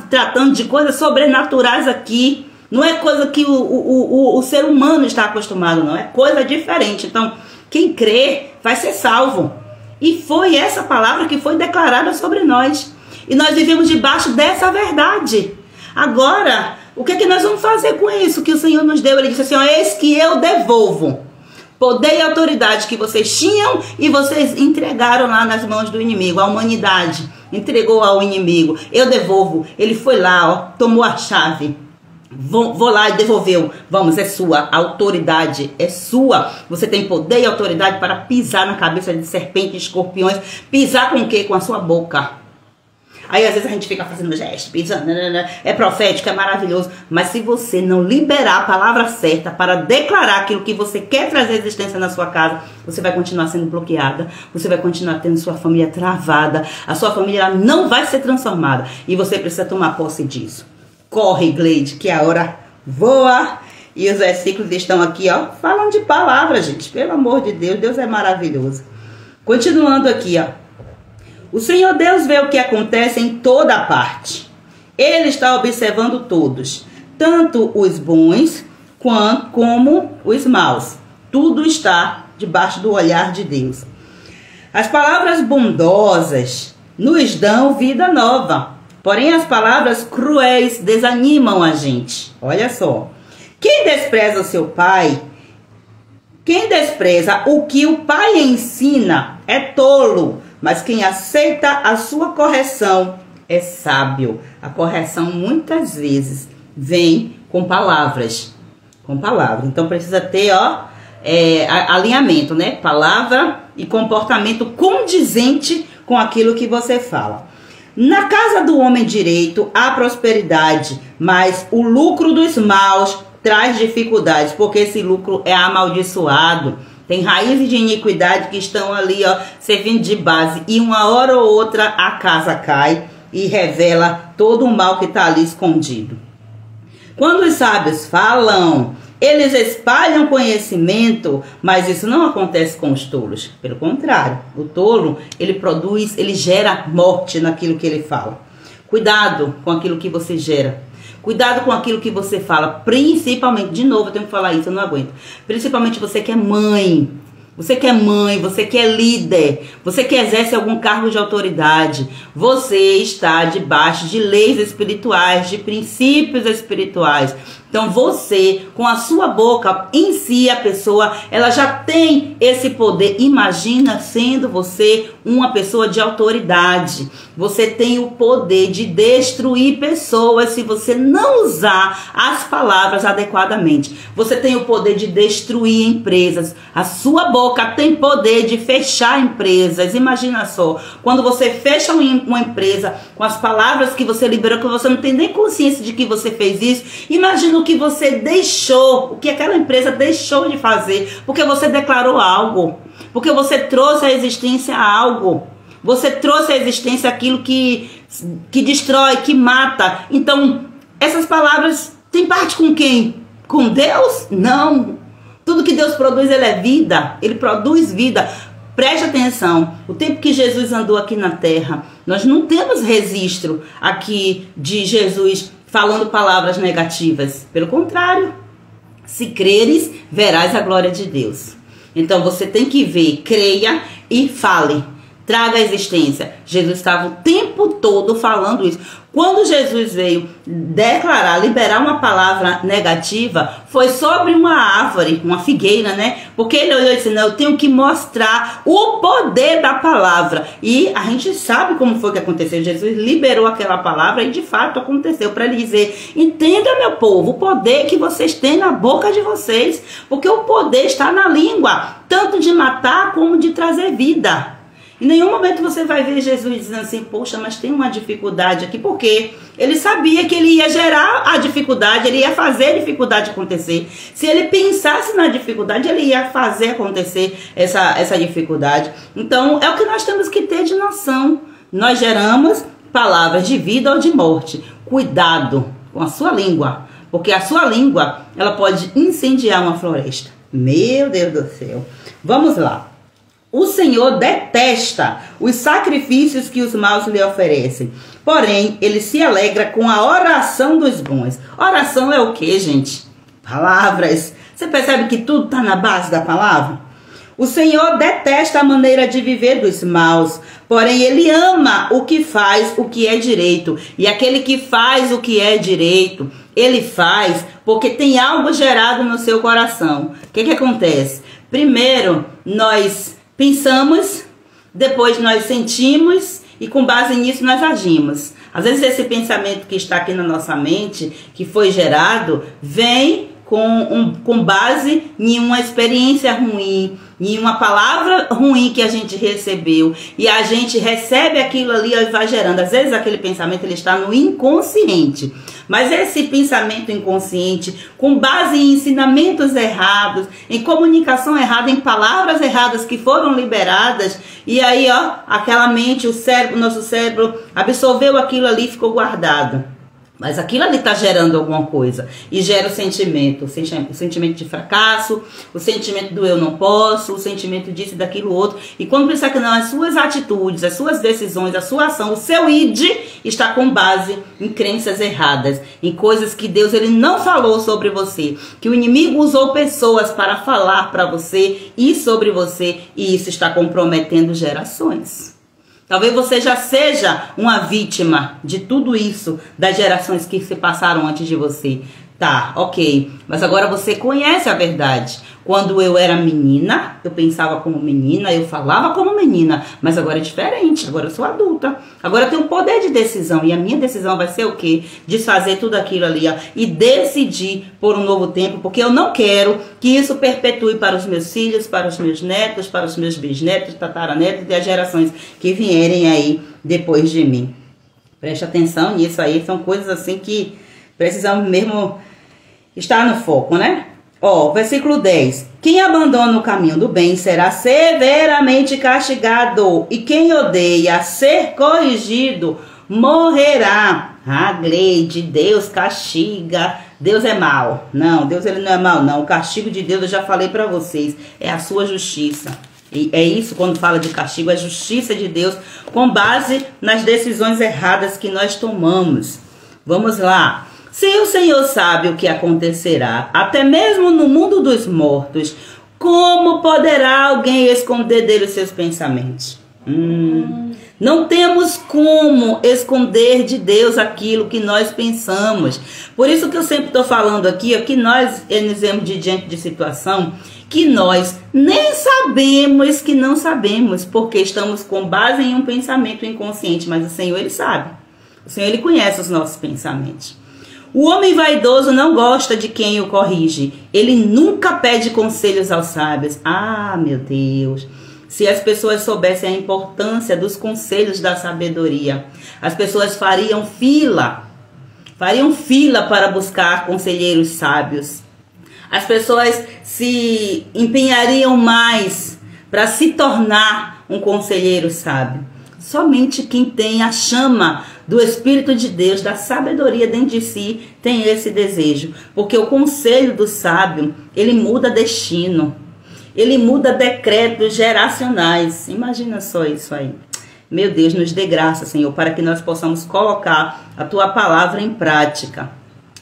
tratando de coisas sobrenaturais aqui. Não é coisa que o ser humano está acostumado, não. É coisa diferente. Então, quem crê vai ser salvo. E foi essa palavra que foi declarada sobre nós. E nós vivemos debaixo dessa verdade. Agora, o que é que nós vamos fazer com isso que o Senhor nos deu? Ele disse assim, ó, eis que eu devolvo poder e autoridade que vocês tinham e vocês entregaram lá nas mãos do inimigo. A humanidade entregou ao inimigo. Eu devolvo. Ele foi lá, ó, tomou a chave. Vou lá e devolveu. Vamos, é sua. A autoridade é sua. Você tem poder e autoridade para pisar na cabeça de serpentes e escorpiões. Pisar com o quê? Com a sua boca. Aí às vezes a gente fica fazendo gesto, pisando. É profético, é maravilhoso. Mas se você não liberar a palavra certa para declarar aquilo que você quer trazer à existência na sua casa, você vai continuar sendo bloqueada. Você vai continuar tendo sua família travada. A sua família não vai ser transformada. E você precisa tomar posse disso. Corre, Gleide, que a hora voa. E os versículos estão aqui, ó, falam de palavras, gente. Pelo amor de Deus, Deus é maravilhoso. Continuando aqui, ó. O Senhor Deus vê o que acontece em toda parte. Ele está observando todos, tanto os bons como os maus. Tudo está debaixo do olhar de Deus. As palavras bondosas nos dão vida nova. Porém, as palavras cruéis desanimam a gente. Olha só. Quem despreza o seu pai, quem despreza o que o pai ensina é tolo, mas quem aceita a sua correção é sábio. A correção muitas vezes vem com palavras. Com palavras. Então precisa ter, alinhamento, né? Palavra e comportamento condizente com aquilo que você fala. Na casa do homem direito há prosperidade, mas o lucro dos maus traz dificuldades, porque esse lucro é amaldiçoado. Tem raízes de iniquidade que estão ali, servindo de base. E uma hora ou outra a casa cai e revela todo o mal que está ali escondido. Quando os sábios falam, eles espalham conhecimento, mas isso não acontece com os tolos. Pelo contrário, o tolo, ele gera morte naquilo que ele fala. Cuidado com aquilo que você gera. Cuidado com aquilo que você fala, principalmente, de novo eu tenho que falar isso, eu não aguento. Principalmente você que é mãe. Você que é mãe, você que é líder, você que exerce algum cargo de autoridade, você está debaixo de leis espirituais, de princípios espirituais. Então você, com a sua boca, em si a pessoa, ela já tem esse poder. Imagina sendo você uma pessoa de autoridade. Você tem o poder de destruir pessoas se você não usar as palavras adequadamente. Você tem o poder de destruir empresas. A sua boca tem poder de fechar empresas. Imagina só, quando você fecha uma empresa com as palavras que você liberou, que você não tem nem consciência de que você fez isso. Imagina o que você deixou, o que aquela empresa deixou de fazer, porque você declarou algo, porque você trouxe à existência algo. Você trouxe à existência aquilo que destrói, que mata. Então, essas palavras têm parte com quem? Com Deus? Não. Tudo que Deus produz, ele é vida. Ele produz vida. Preste atenção. O tempo que Jesus andou aqui na terra, nós não temos registro aqui de Jesus falando palavras negativas. Pelo contrário. Se creres, verás a glória de Deus. Então, você tem que ver, creia e fale. Traga a existência. Jesus estava o tempo todo falando isso. Quando Jesus veio declarar, liberar uma palavra negativa, foi sobre uma árvore, uma figueira, né? Porque ele olhou e disse, não, eu tenho que mostrar o poder da palavra. E a gente sabe como foi que aconteceu. Jesus liberou aquela palavra e de fato aconteceu para ele dizer, entenda, meu povo, o poder que vocês têm na boca de vocês, porque o poder está na língua, tanto de matar como de trazer vida. Em nenhum momento você vai ver Jesus dizendo assim, poxa, mas tem uma dificuldade aqui, porque ele sabia que ele ia gerar a dificuldade, ele ia fazer a dificuldade acontecer. Se ele pensasse na dificuldade, ele ia fazer acontecer essa dificuldade. Então, é o que nós temos que ter de noção. Nós geramos palavras de vida ou de morte. Cuidado com a sua língua, porque a sua língua, ela pode incendiar uma floresta. Meu Deus do céu. Vamos lá. O Senhor detesta os sacrifícios que os maus lhe oferecem. Porém, ele se alegra com a oração dos bons. Oração é o que, gente? Palavras. Você percebe que tudo está na base da palavra? O Senhor detesta a maneira de viver dos maus. Porém, ele ama o que faz o que é direito. E aquele que faz o que é direito, ele faz porque tem algo gerado no seu coração. O que acontece? Primeiro, nós pensamos, depois nós sentimos e com base nisso nós agimos. Às vezes esse pensamento que está aqui na nossa mente, que foi gerado, vem com base em uma experiência ruim, em uma palavra ruim que a gente recebeu. E a gente recebe aquilo ali e vai gerando. Às vezes aquele pensamento ele está no inconsciente. Mas esse pensamento inconsciente, com base em ensinamentos errados, em comunicação errada, em palavras erradas que foram liberadas, e aí, aquela mente, o nosso cérebro absorveu aquilo ali e ficou guardado. Mas aquilo ali está gerando alguma coisa. E gera o sentimento de fracasso, o sentimento do eu não posso, o sentimento disso e daquilo outro. E quando pensar que não, as suas atitudes, as suas decisões, a sua ação, o seu id está com base em crenças erradas, em coisas que Deus ele não falou sobre você, que o inimigo usou pessoas para falar para você e sobre você, e isso está comprometendo gerações. Talvez você já seja uma vítima de tudo isso, das gerações que se passaram antes de você. Tá, ok. Mas agora você conhece a verdade. Quando eu era menina, eu pensava como menina, eu falava como menina. Mas agora é diferente, agora eu sou adulta. Agora eu tenho poder de decisão. E a minha decisão vai ser o quê? Desfazer tudo aquilo ali, ó, e decidir por um novo tempo. Porque eu não quero que isso perpetue para os meus filhos, para os meus netos, para os meus bisnetos, tataranetos e as gerações que vierem aí depois de mim. Preste atenção nisso aí. São coisas assim que precisamos mesmo estar no foco, né? Ó, versículo 10. Quem abandona o caminho do bem será severamente castigado, e quem odeia ser corrigido morrerá. Ah, Gleide, Deus castiga, Deus é mau. Não, Deus ele não é mau, não. O castigo de Deus, eu já falei para vocês, é a sua justiça. E é isso, quando fala de castigo, é a justiça de Deus com base nas decisões erradas que nós tomamos. Vamos lá. Se o Senhor sabe o que acontecerá, até mesmo no mundo dos mortos, como poderá alguém esconder dele os seus pensamentos? Não temos como esconder de Deus aquilo que nós pensamos. Por isso que eu sempre estou falando aqui, que nós nos diante de situação que nós nem sabemos que não sabemos, porque estamos com base em um pensamento inconsciente, mas o Senhor ele sabe. O Senhor ele conhece os nossos pensamentos. O homem vaidoso não gosta de quem o corrige. Ele nunca pede conselhos aos sábios. Ah, meu Deus. Se as pessoas soubessem a importância dos conselhos da sabedoria, as pessoas fariam fila para buscar conselheiros sábios. As pessoas se empenhariam mais para se tornar um conselheiro sábio. Somente quem tem a chama do Espírito de Deus, da sabedoria dentro de si, tem esse desejo. Porque o conselho do sábio, ele muda destino. Ele muda decretos geracionais. Imagina só isso aí. Meu Deus, nos dê graça, Senhor, para que nós possamos colocar a Tua palavra em prática.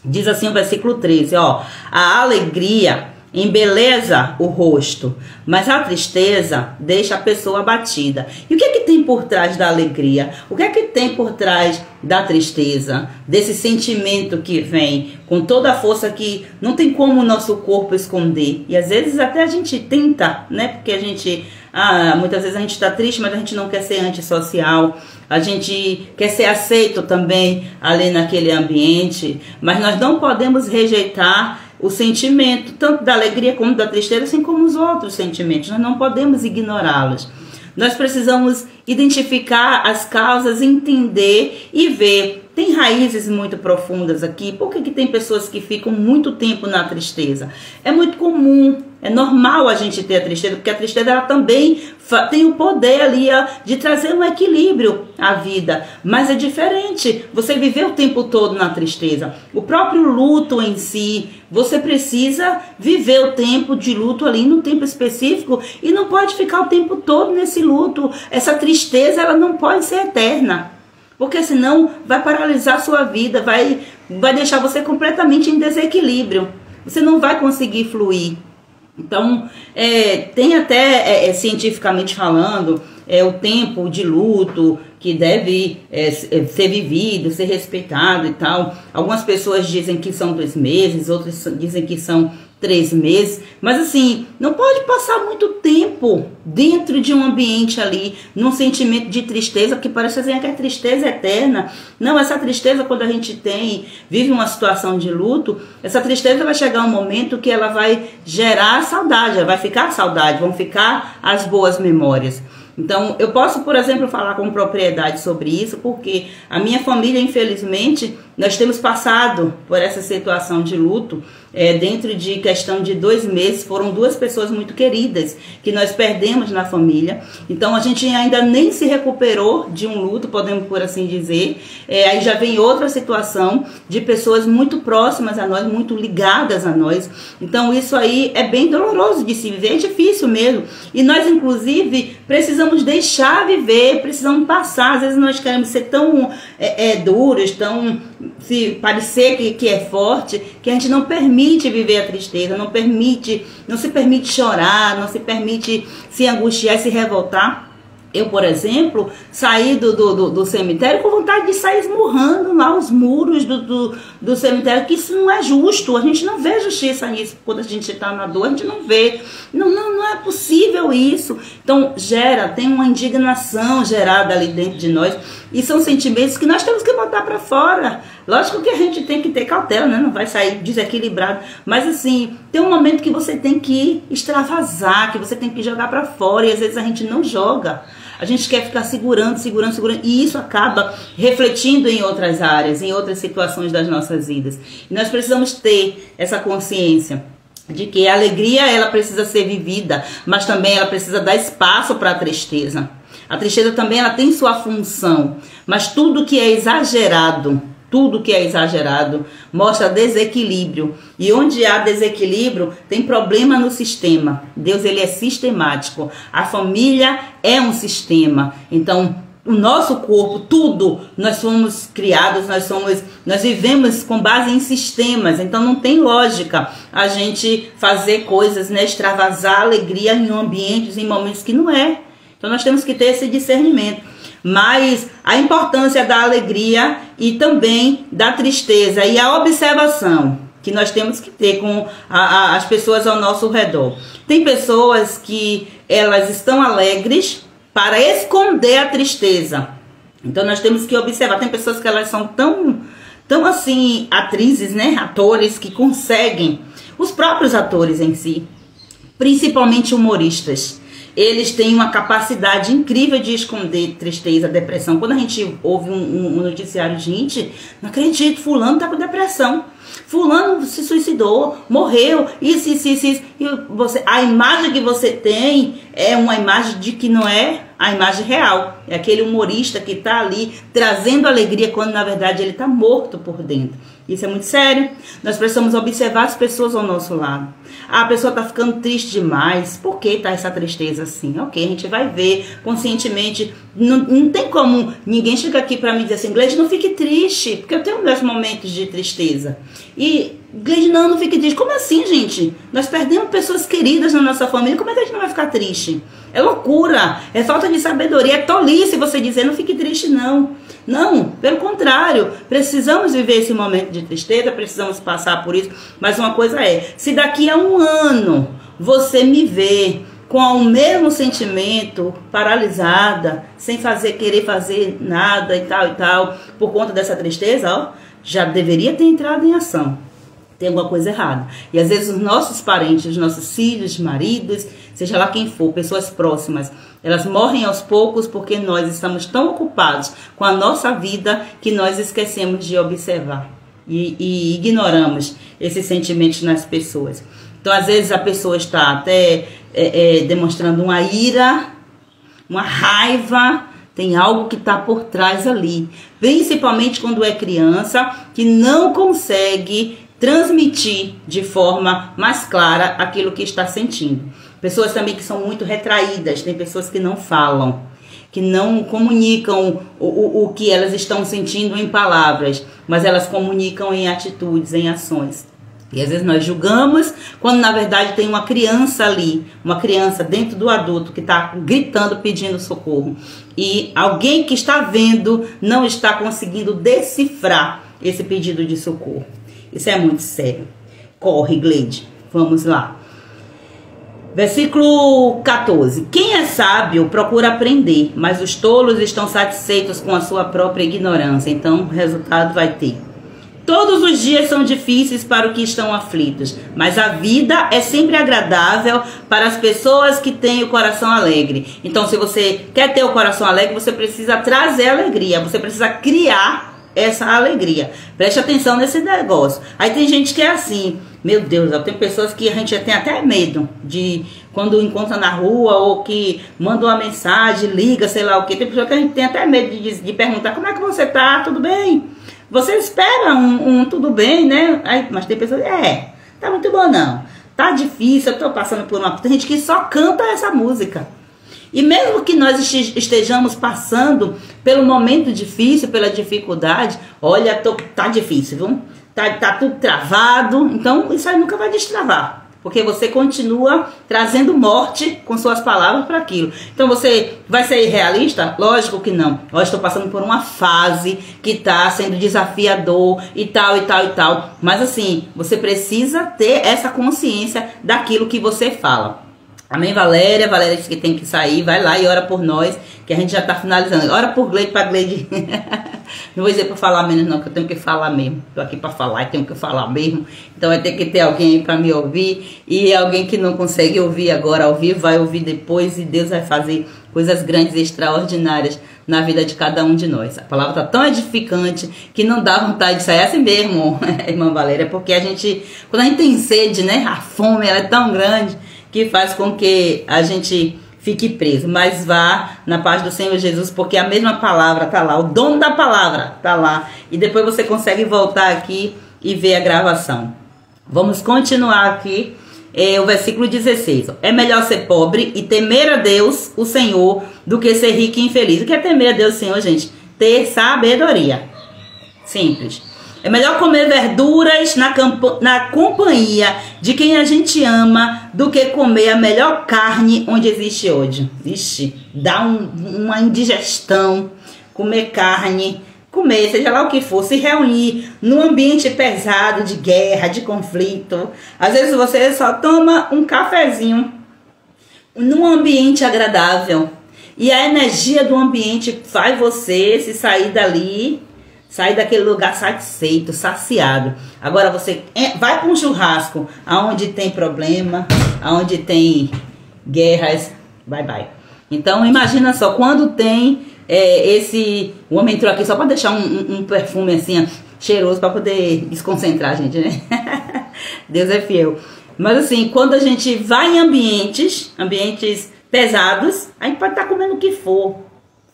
Diz assim o versículo 13, ó. A alegria embeleza o rosto, mas a tristeza deixa a pessoa abatida. E o que é que tem por trás da alegria? O que é que tem por trás da tristeza? Desse sentimento que vem com toda a força que não tem como o nosso corpo esconder. E às vezes até a gente tenta, né? Porque a gente... muitas vezes a gente está triste, mas a gente não quer ser antissocial. A gente quer ser aceito também ali naquele ambiente. Mas nós não podemos rejeitar o sentimento, tanto da alegria como da tristeza, assim como os outros sentimentos. Nós não podemos ignorá-los. Nós precisamos identificar as causas, entender e ver. Tem raízes muito profundas aqui. Por que tem pessoas que ficam muito tempo na tristeza? É muito comum, é normal a gente ter a tristeza, porque a tristeza ela também tem o poder ali de trazer um equilíbrio à vida. Mas é diferente você viver o tempo todo na tristeza. O próprio luto em si, você precisa viver o tempo de luto ali no tempo específico e não pode ficar o tempo todo nesse luto. Essa tristeza ela não pode ser eterna. Porque senão vai paralisar a sua vida, vai deixar você completamente em desequilíbrio. Você não vai conseguir fluir. Então, tem até, cientificamente falando, o tempo de luto que deve ser vivido, ser respeitado e tal. Algumas pessoas dizem que são 2 meses, outras dizem que são 3 meses, mas assim, não pode passar muito tempo dentro de um ambiente ali, num sentimento de tristeza, que parece assim, que a tristeza é eterna. Não, essa tristeza, quando a gente vive uma situação de luto, essa tristeza vai chegar um momento que ela vai gerar saudade, ela vai ficar saudade, vão ficar as boas memórias. Então, eu posso, por exemplo, falar com propriedade sobre isso, porque a minha família, infelizmente, Nós temos passado por essa situação de luto, dentro de questão de 2 meses, foram 2 pessoas muito queridas que nós perdemos na família. Então a gente ainda nem se recuperou de um luto, podemos por assim dizer. Aí já vem outra situação de pessoas muito próximas a nós, muito ligadas a nós. Então isso aí é bem doloroso de se viver, é difícil mesmo. E nós inclusive precisamos deixar viver, precisamos passar. Às vezes nós queremos ser tão duros, tão se parecer que é forte, que a gente não permite viver a tristeza, não se permite chorar, não se permite se angustiar e se revoltar. Eu, por exemplo, saí do cemitério com vontade de sair esmurrando lá os muros do cemitério, que isso não é justo. A gente não vê justiça nisso. Quando a gente está na dor, a gente não vê. Não é possível isso. Então, tem uma indignação gerada ali dentro de nós. E são sentimentos que nós temos que botar para fora. Lógico que a gente tem que ter cautela, né? Não vai sair desequilibrado. Mas assim, tem um momento que você tem que extravasar, que você tem que jogar para fora. E às vezes a gente não joga. A gente quer ficar segurando. E isso acaba refletindo em outras áreas, em outras situações das nossas vidas. E nós precisamos ter essa consciência de que a alegria, ela precisa ser vivida, mas também ela precisa dar espaço para a tristeza. A tristeza também, ela tem sua função, mas tudo que é exagerado mostra desequilíbrio. E onde há desequilíbrio, tem problema no sistema. Deus, ele é sistemático. A família é um sistema. Então, o nosso corpo, tudo, nós somos criados, nós vivemos com base em sistemas. Então, não tem lógica a gente fazer coisas, né, extravasar alegria em ambientes, em momentos que não é. Então, nós temos que ter esse discernimento. Mas a importância da alegria e também da tristeza e a observação que nós temos que ter com as pessoas ao nosso redor. Tem pessoas que elas estão alegres para esconder a tristeza. Então nós temos que observar. Tem pessoas que elas são tão assim, atrizes, né? Atores que conseguem, os próprios atores em si, principalmente humoristas, eles têm uma capacidade incrível de esconder tristeza, depressão. Quando a gente ouve um noticiário, gente, não acredito, fulano tá com depressão, fulano se suicidou, morreu, isso. E a imagem que você tem é uma imagem de que não é a imagem real. É aquele humorista que tá ali trazendo alegria quando na verdade ele tá morto por dentro. Isso é muito sério. Nós precisamos observar as pessoas ao nosso lado. A pessoa tá ficando triste demais. Por que tá essa tristeza assim? Ok, a gente vai ver conscientemente. Não tem como ninguém chegar aqui para mim dizer assim, Gleide, não fique triste, porque eu tenho meus momentos de tristeza. E Gleide, não fique triste. Como assim, gente? Nós perdemos pessoas queridas na nossa família. Como é que a gente não vai ficar triste? É loucura, é falta de sabedoria, é tolice você dizer não fique triste, não. Não, pelo contrário, precisamos viver esse momento de tristeza, precisamos passar por isso. Mas uma coisa é, se daqui a 1 ano você me vê com o mesmo sentimento, paralisada, sem querer fazer nada e tal, por conta dessa tristeza, ó, já deveria ter entrado em ação. Tem alguma coisa errada. E às vezes os nossos parentes, os nossos filhos, maridos, seja lá quem for, pessoas próximas, elas morrem aos poucos porque nós estamos tão ocupados com a nossa vida que nós esquecemos de observar e ignoramos esses sentimentos nas pessoas. Então às vezes a pessoa está até demonstrando uma ira, uma raiva, tem algo que está por trás ali. Principalmente quando é criança, que não consegue transmitir de forma mais clara aquilo que está sentindo. Pessoas também que são muito retraídas, tem pessoas que não falam, que não comunicam o que elas estão sentindo em palavras, mas elas comunicam em atitudes, em ações. E às vezes nós julgamos, quando na verdade tem uma criança ali, uma criança dentro do adulto que está gritando, pedindo socorro. E alguém que está vendo não está conseguindo decifrar esse pedido de socorro. Isso é muito sério. Corre, Gleide. Vamos lá. Versículo 14. Quem é sábio procura aprender, mas os tolos estão satisfeitos com a sua própria ignorância. Então, o resultado vai ter. Todos os dias são difíceis para os que estão aflitos, mas a vida é sempre agradável para as pessoas que têm o coração alegre. Então, se você quer ter o coração alegre, você precisa trazer alegria, você precisa criar essa alegria. Preste atenção nesse negócio. Aí tem gente que é assim, meu Deus, tem pessoas que a gente tem até medo de quando encontra na rua ou que manda uma mensagem, liga, sei lá o que. Tem pessoas que a gente tem até medo de perguntar como é que você tá, tudo bem? Você espera tudo bem, né? Aí, mas tem pessoas, tá muito bom não. Tá difícil, eu tô passando por uma... Tem gente que só canta essa música. E mesmo que nós estejamos passando pelo momento difícil, pela dificuldade, olha, tá difícil, viu? Tá tudo travado, então isso aí nunca vai destravar. Porque você continua trazendo morte com suas palavras para aquilo. Então você vai ser irrealista? Lógico que não. Eu estou passando por uma fase que está sendo desafiador e tal, e tal, e tal. Mas assim, você precisa ter essa consciência daquilo que você fala. Amém, Valéria? Valéria disse que tem que sair. Vai lá e ora por nós, que a gente já está finalizando. Ora por Gleide, para Gleide. Não vou dizer para falar menos não, que eu tenho que falar mesmo. Estou aqui para falar e tenho que falar mesmo. Então vai ter que ter alguém aí para me ouvir. E alguém que não consegue ouvir agora ao vivo, vai ouvir depois. E Deus vai fazer coisas grandes e extraordinárias na vida de cada um de nós. A palavra está tão edificante que não dá vontade de sair. É assim mesmo, irmã Valéria. Porque a gente, quando a gente tem sede, né? A fome, ela é tão grande que faz com que a gente fique preso. Mas vá na paz do Senhor Jesus, porque a mesma palavra tá lá, o dono da palavra tá lá. E depois você consegue voltar aqui e ver a gravação. Vamos continuar aqui, o versículo 16. É melhor ser pobre e temer a Deus, o Senhor, do que ser rico e infeliz. O que é temer a Deus, Senhor, gente? Ter sabedoria. Simples. É melhor comer verduras na companhia de quem a gente ama do que comer a melhor carne onde existe ódio. Vixe, dá uma indigestão, comer carne, comer, seja lá o que for, se reunir num ambiente pesado de guerra, de conflito. Às vezes você só toma um cafezinho num ambiente agradável e a energia do ambiente faz você se sair dali, sair daquele lugar satisfeito, saciado. Agora você vai para um churrasco aonde tem problema, aonde tem guerras, bye bye. Então imagina só, quando tem o homem entrou aqui só para deixar um perfume assim, cheiroso, para poder desconcentrar a gente, né? Deus é fiel. Mas assim, quando a gente vai em ambientes pesados, a gente pode estar comendo o que for,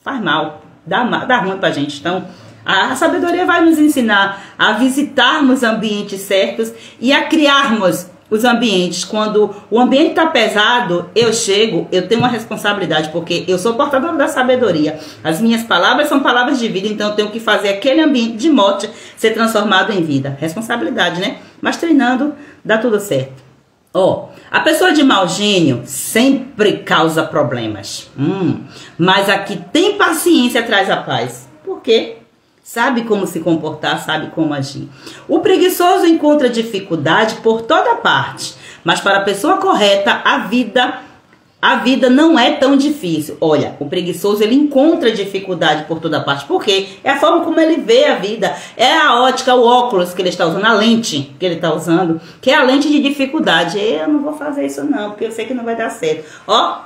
faz mal, dá ruim pra gente. Então a sabedoria vai nos ensinar a visitarmos ambientes certos e a criarmos os ambientes. Quando o ambiente está pesado, eu tenho uma responsabilidade, porque eu sou portadora da sabedoria. As minhas palavras são palavras de vida, então eu tenho que fazer aquele ambiente de morte ser transformado em vida. Responsabilidade, né? Mas treinando, dá tudo certo. A pessoa de mau gênio sempre causa problemas. Mas a que tem paciência traz a paz. Por quê? Sabe como se comportar, sabe como agir. O preguiçoso encontra dificuldade por toda parte, mas para a pessoa correta, a vida não é tão difícil. Olha, o preguiçoso, ele encontra dificuldade por toda parte. Por quê? É a forma como ele vê a vida. É a ótica, o óculos que ele está usando, a lente que ele está usando, que é a lente de dificuldade. Eu não vou fazer isso não, porque eu sei que não vai dar certo.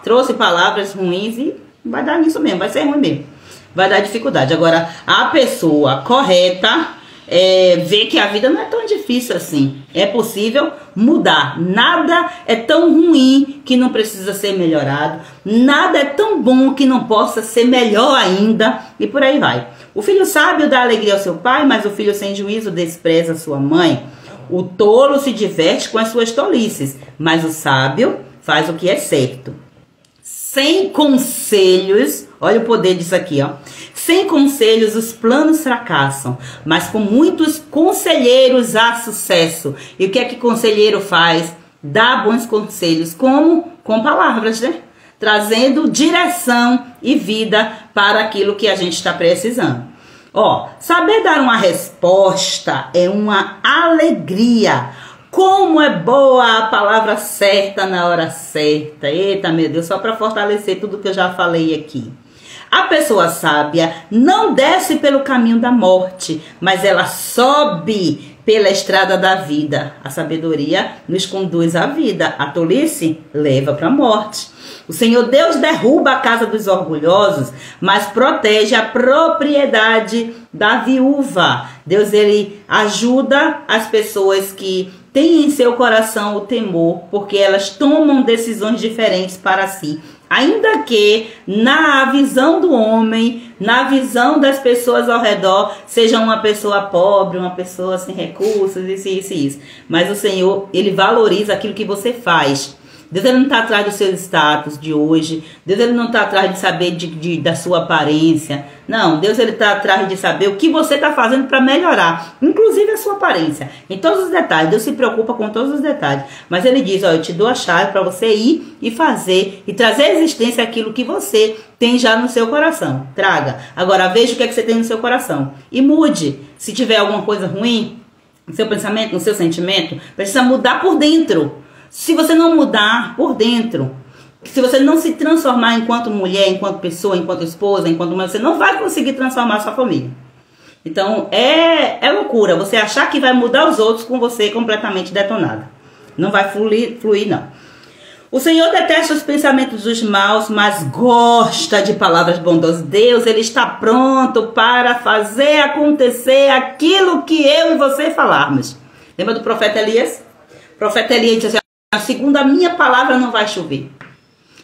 Trouxe palavras ruins e vai dar nisso mesmo, vai ser ruim mesmo. Vai dar dificuldade. Agora, a pessoa correta vê que a vida não é tão difícil assim. É possível mudar. Nada é tão ruim que não precisa ser melhorado. Nada é tão bom que não possa ser melhor ainda. E por aí vai. O filho sábio dá alegria ao seu pai, mas o filho sem juízo despreza a sua mãe. O tolo se diverte com as suas tolices, mas o sábio faz o que é certo. Sem conselhos, olha o poder disso aqui, Sem conselhos os planos fracassam, mas com muitos conselheiros há sucesso. E o que é que conselheiro faz? Dá bons conselhos, como? Com palavras, né? Trazendo direção e vida para aquilo que a gente está precisando. Saber dar uma resposta é uma alegria. Como é boa a palavra certa na hora certa. Eita, meu Deus, só para fortalecer tudo que eu já falei aqui. A pessoa sábia não desce pelo caminho da morte, mas ela sobe pela estrada da vida. A sabedoria nos conduz à vida. A tolice leva para a morte. O Senhor Deus derruba a casa dos orgulhosos, mas protege a propriedade da viúva. Deus, ele ajuda as pessoas que têm em seu coração o temor, porque elas tomam decisões diferentes para si. Ainda que na visão do homem, na visão das pessoas ao redor, seja uma pessoa pobre, uma pessoa sem recursos, isso. Mas o Senhor, ele valoriza aquilo que você faz. Deus, ele não está atrás do seu status de hoje. Deus, ele não está atrás de saber da sua aparência. Não, Deus, ele está atrás de saber o que você está fazendo para melhorar, inclusive a sua aparência, em todos os detalhes. Deus se preocupa com todos os detalhes. Mas ele diz, ó, eu te dou a chave para você ir e fazer e trazer à existência aquilo que você tem já no seu coração. Traga. Agora veja o que é que você tem no seu coração e mude. Se tiver alguma coisa ruim no seu pensamento, no seu sentimento, precisa mudar por dentro. Se você não mudar por dentro, se você não se transformar enquanto mulher, enquanto pessoa, enquanto esposa, enquanto mãe, você não vai conseguir transformar a sua família. Então, é loucura você achar que vai mudar os outros com você completamente detonada. Não vai fluir, não. O Senhor detesta os pensamentos dos maus, mas gosta de palavras bondosas. Deus, ele está pronto para fazer acontecer aquilo que eu e você falarmos. Lembra do profeta Elias? O profeta Elias disse assim, segundo a minha palavra não vai chover.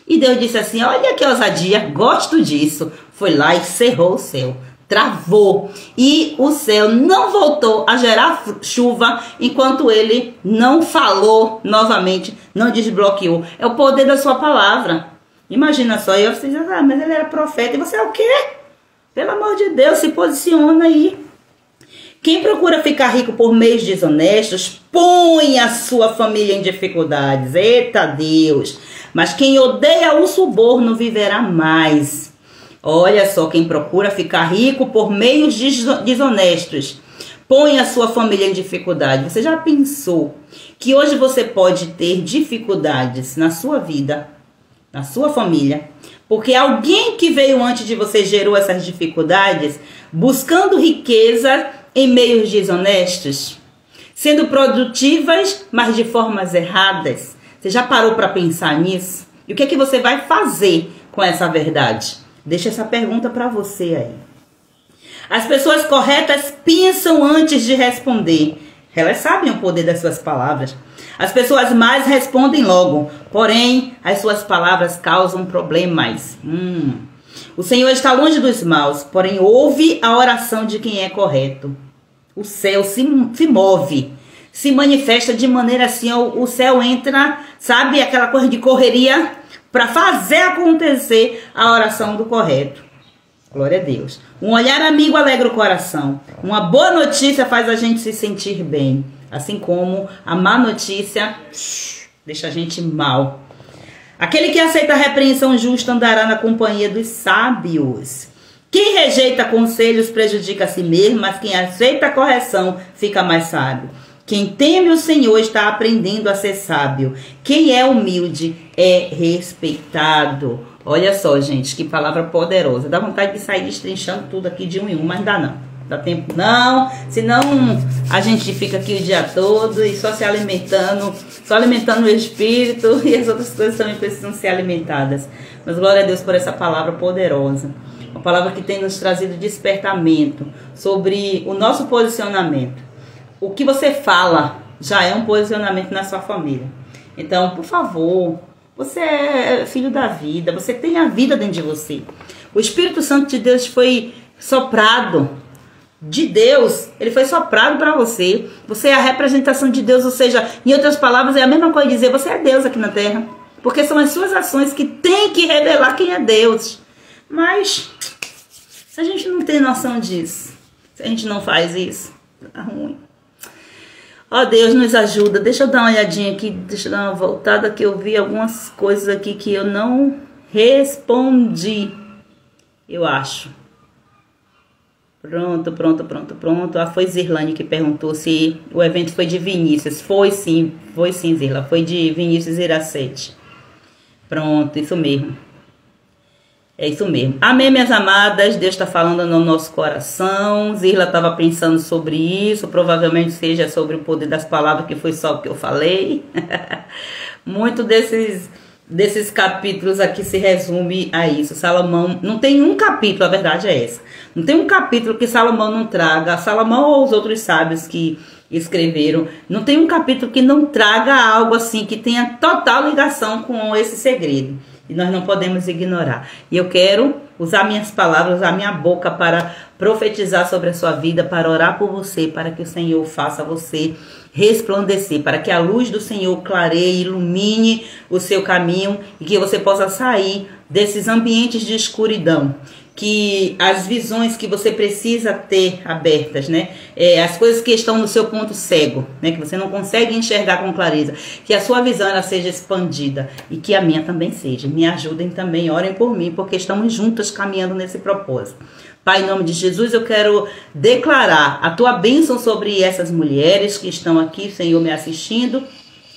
E Deus disse assim, olha que ousadia, gosto disso. Foi lá e cerrou o céu, travou. E o céu não voltou a gerar chuva enquanto ele não falou novamente, não desbloqueou. É o poder da sua palavra. Imagina só, eu disse, mas ele era profeta. E você é o quê? Pelo amor de Deus, se posiciona aí. Quem procura ficar rico por meios desonestos, põe a sua família em dificuldades. Eita Deus! Mas quem odeia o suborno viverá mais. Olha só, quem procura ficar rico por meios desonestos, põe a sua família em dificuldade. Você já pensou que hoje você pode ter dificuldades na sua vida, na sua família, porque alguém que veio antes de você gerou essas dificuldades, buscando riqueza em meios desonestos, sendo produtivas, mas de formas erradas? Você já parou para pensar nisso? E o que é que você vai fazer com essa verdade? Deixa essa pergunta para você aí. As pessoas corretas pensam antes de responder. Elas sabem o poder das suas palavras. As pessoas más respondem logo, porém as suas palavras causam problemas. O Senhor está longe dos maus, porém ouve a oração de quem é correto. O céu se move, se manifesta de maneira assim, o céu entra, sabe, aquela coisa de correria para fazer acontecer a oração do correto. Glória a Deus. Um olhar amigo alegra o coração. Uma boa notícia faz a gente se sentir bem, assim como a má notícia deixa a gente mal. Aquele que aceita a repreensão justa andará na companhia dos sábios. Quem rejeita conselhos prejudica a si mesmo, mas quem aceita a correção fica mais sábio. Quem teme o Senhor está aprendendo a ser sábio. Quem é humilde é respeitado. Olha só, gente, que palavra poderosa. Dá vontade de sair destrinchando tudo aqui de um em um, mas dá não. Dá tempo não, senão a gente fica aqui o dia todo e só se alimentando, só alimentando o espírito, e as outras coisas também precisam ser alimentadas. Mas glória a Deus por essa palavra poderosa. Uma palavra que tem nos trazido despertamento sobre o nosso posicionamento. O que você fala já é um posicionamento na sua família. Então, por favor, você é filho da vida, você tem a vida dentro de você. O Espírito Santo de Deus foi soprado de Deus, ele foi soprado para você. Você é a representação de Deus, ou seja, em outras palavras, é a mesma coisa dizer, você é Deus aqui na terra. Porque são as suas ações que têm que revelar quem é Deus. Mas, se a gente não tem noção disso, se a gente não faz isso, tá ruim. Ó Deus, nos ajuda. Deixa eu dar uma olhadinha aqui, deixa eu dar uma voltada, que eu vi algumas coisas aqui que eu não respondi, eu acho. Pronto. Foi Zirlane que perguntou se o evento foi de Vinícius. Foi sim, Zirla. Foi de Vinícius Iracete. Pronto, isso mesmo. É isso mesmo. Amém, minhas amadas. Deus está falando no nosso coração. Zirla estava pensando sobre isso. Provavelmente seja sobre o poder das palavras, que foi só o que eu falei. Muito desses capítulos aqui se resume a isso. Salomão, não tem um capítulo, a verdade é essa. Não tem um capítulo que Salomão não traga. Salomão ou os outros sábios que escreveram, não tem um capítulo que não traga algo assim, que tenha total ligação com esse segredo. E nós não podemos ignorar. E eu quero usar minhas palavras, usar minha boca para profetizar sobre a sua vida, para orar por você, para que o Senhor faça você resplandecer, para que a luz do Senhor clareie, ilumine o seu caminho e que você possa sair desses ambientes de escuridão. Que as visões que você precisa ter abertas, né? As coisas que estão no seu ponto cego, né? Que você não consegue enxergar com clareza. Que a sua visão ela seja expandida e que a minha também seja. Me ajudem também, orem por mim, porque estamos juntas caminhando nesse propósito. Pai, em nome de Jesus, eu quero declarar a tua bênção sobre essas mulheres que estão aqui, Senhor, me assistindo.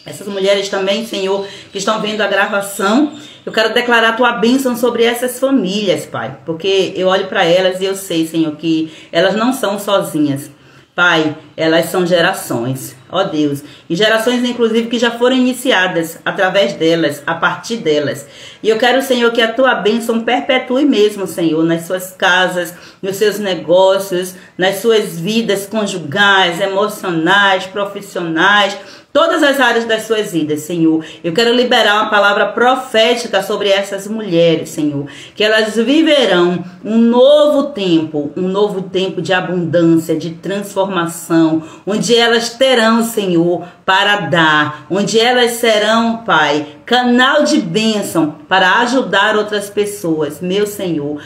Essas mulheres também, Senhor, que estão vendo a gravação. Eu quero declarar a tua bênção sobre essas famílias, Pai. Porque eu olho para elas e eu sei, Senhor, que elas não são sozinhas. Pai, elas são gerações, ó Deus. E gerações, inclusive, que já foram iniciadas através delas, a partir delas. E eu quero, Senhor, que a tua bênção perpetue mesmo, Senhor, nas suas casas, nos seus negócios, nas suas vidas conjugais, emocionais, profissionais, todas as áreas das suas vidas, Senhor. Eu quero liberar uma palavra profética sobre essas mulheres, Senhor. Que elas viverão um novo tempo de abundância, de transformação, onde elas terão, Senhor, para dar, onde elas serão, Pai, canal de bênção para ajudar outras pessoas, meu Senhor.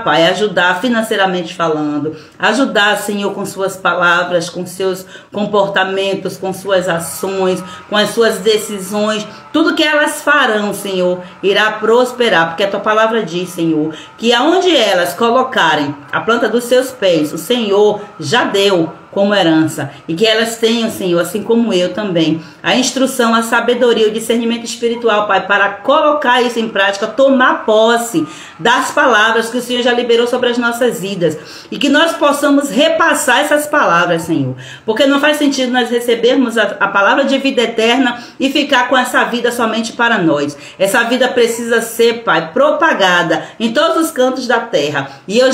Pai, ajudar financeiramente falando, ajudar, Senhor, com suas palavras, com seus comportamentos, com suas ações, com as suas decisões. Tudo que elas farão, Senhor, irá prosperar, porque a tua palavra diz, Senhor, que aonde elas colocarem a planta dos seus pés, o Senhor já deu como herança, e que elas tenham, Senhor, assim como eu também, a instrução, a sabedoria, o discernimento espiritual, Pai, para colocar isso em prática, tomar posse das palavras que o Senhor já liberou sobre as nossas vidas, e que nós possamos repassar essas palavras, Senhor, porque não faz sentido nós recebermos a palavra de vida eterna e ficar com essa vida somente para nós. Essa vida precisa ser, Pai, propagada em todos os cantos da terra, e eu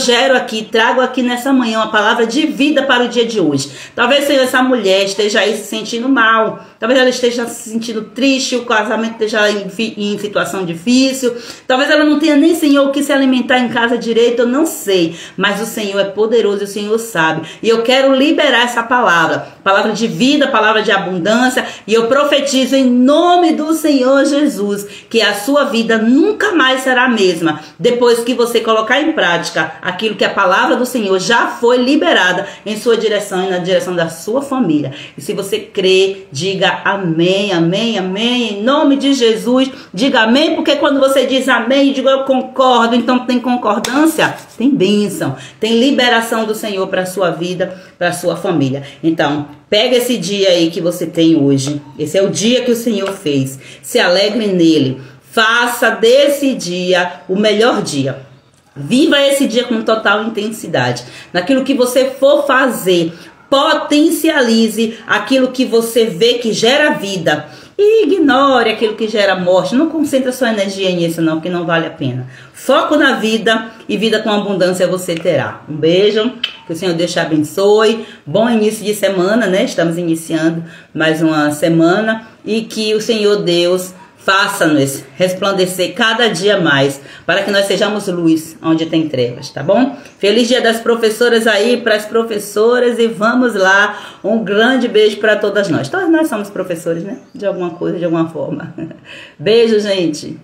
trago aqui nessa manhã uma palavra de vida para o dia de hoje. Talvez, Senhor, essa mulher esteja aí se sentindo mal, talvez ela esteja se sentindo triste, o casamento esteja em situação difícil, talvez ela não tenha nem, Senhor, o que se alimentar em casa direito, eu não sei, mas o Senhor é poderoso e o Senhor sabe, e eu quero liberar essa palavra de vida, palavra de abundância, e eu profetizo em nome do Senhor Jesus, que a sua vida nunca mais será a mesma, depois que você colocar em prática aquilo que a palavra do Senhor já foi liberada em sua direção e na direção da sua família. E se você crê, diga amém, amém, amém, em nome de Jesus, diga amém, porque quando você diz amém, diga eu concordo, então tem concordância, tem bênção, tem liberação do Senhor para a sua vida, para a sua família. Então, pega esse dia aí que você tem hoje, esse é o dia que o Senhor fez, se alegre nele, faça desse dia o melhor dia. Viva esse dia com total intensidade. Naquilo que você for fazer, potencialize aquilo que você vê que gera vida. E ignore aquilo que gera morte. Não concentre sua energia nisso não, que não vale a pena. Foco na vida e vida com abundância você terá. Um beijo, que o Senhor Deus te abençoe. Bom início de semana, né? Estamos iniciando mais uma semana. E que o Senhor Deus faça-nos resplandecer cada dia mais, para que nós sejamos luz onde tem trevas, tá bom? Feliz dia das professoras aí, para as professoras, e vamos lá, um grande beijo para todas nós. Todos nós somos professores, né? De alguma coisa, de alguma forma. Beijo, gente!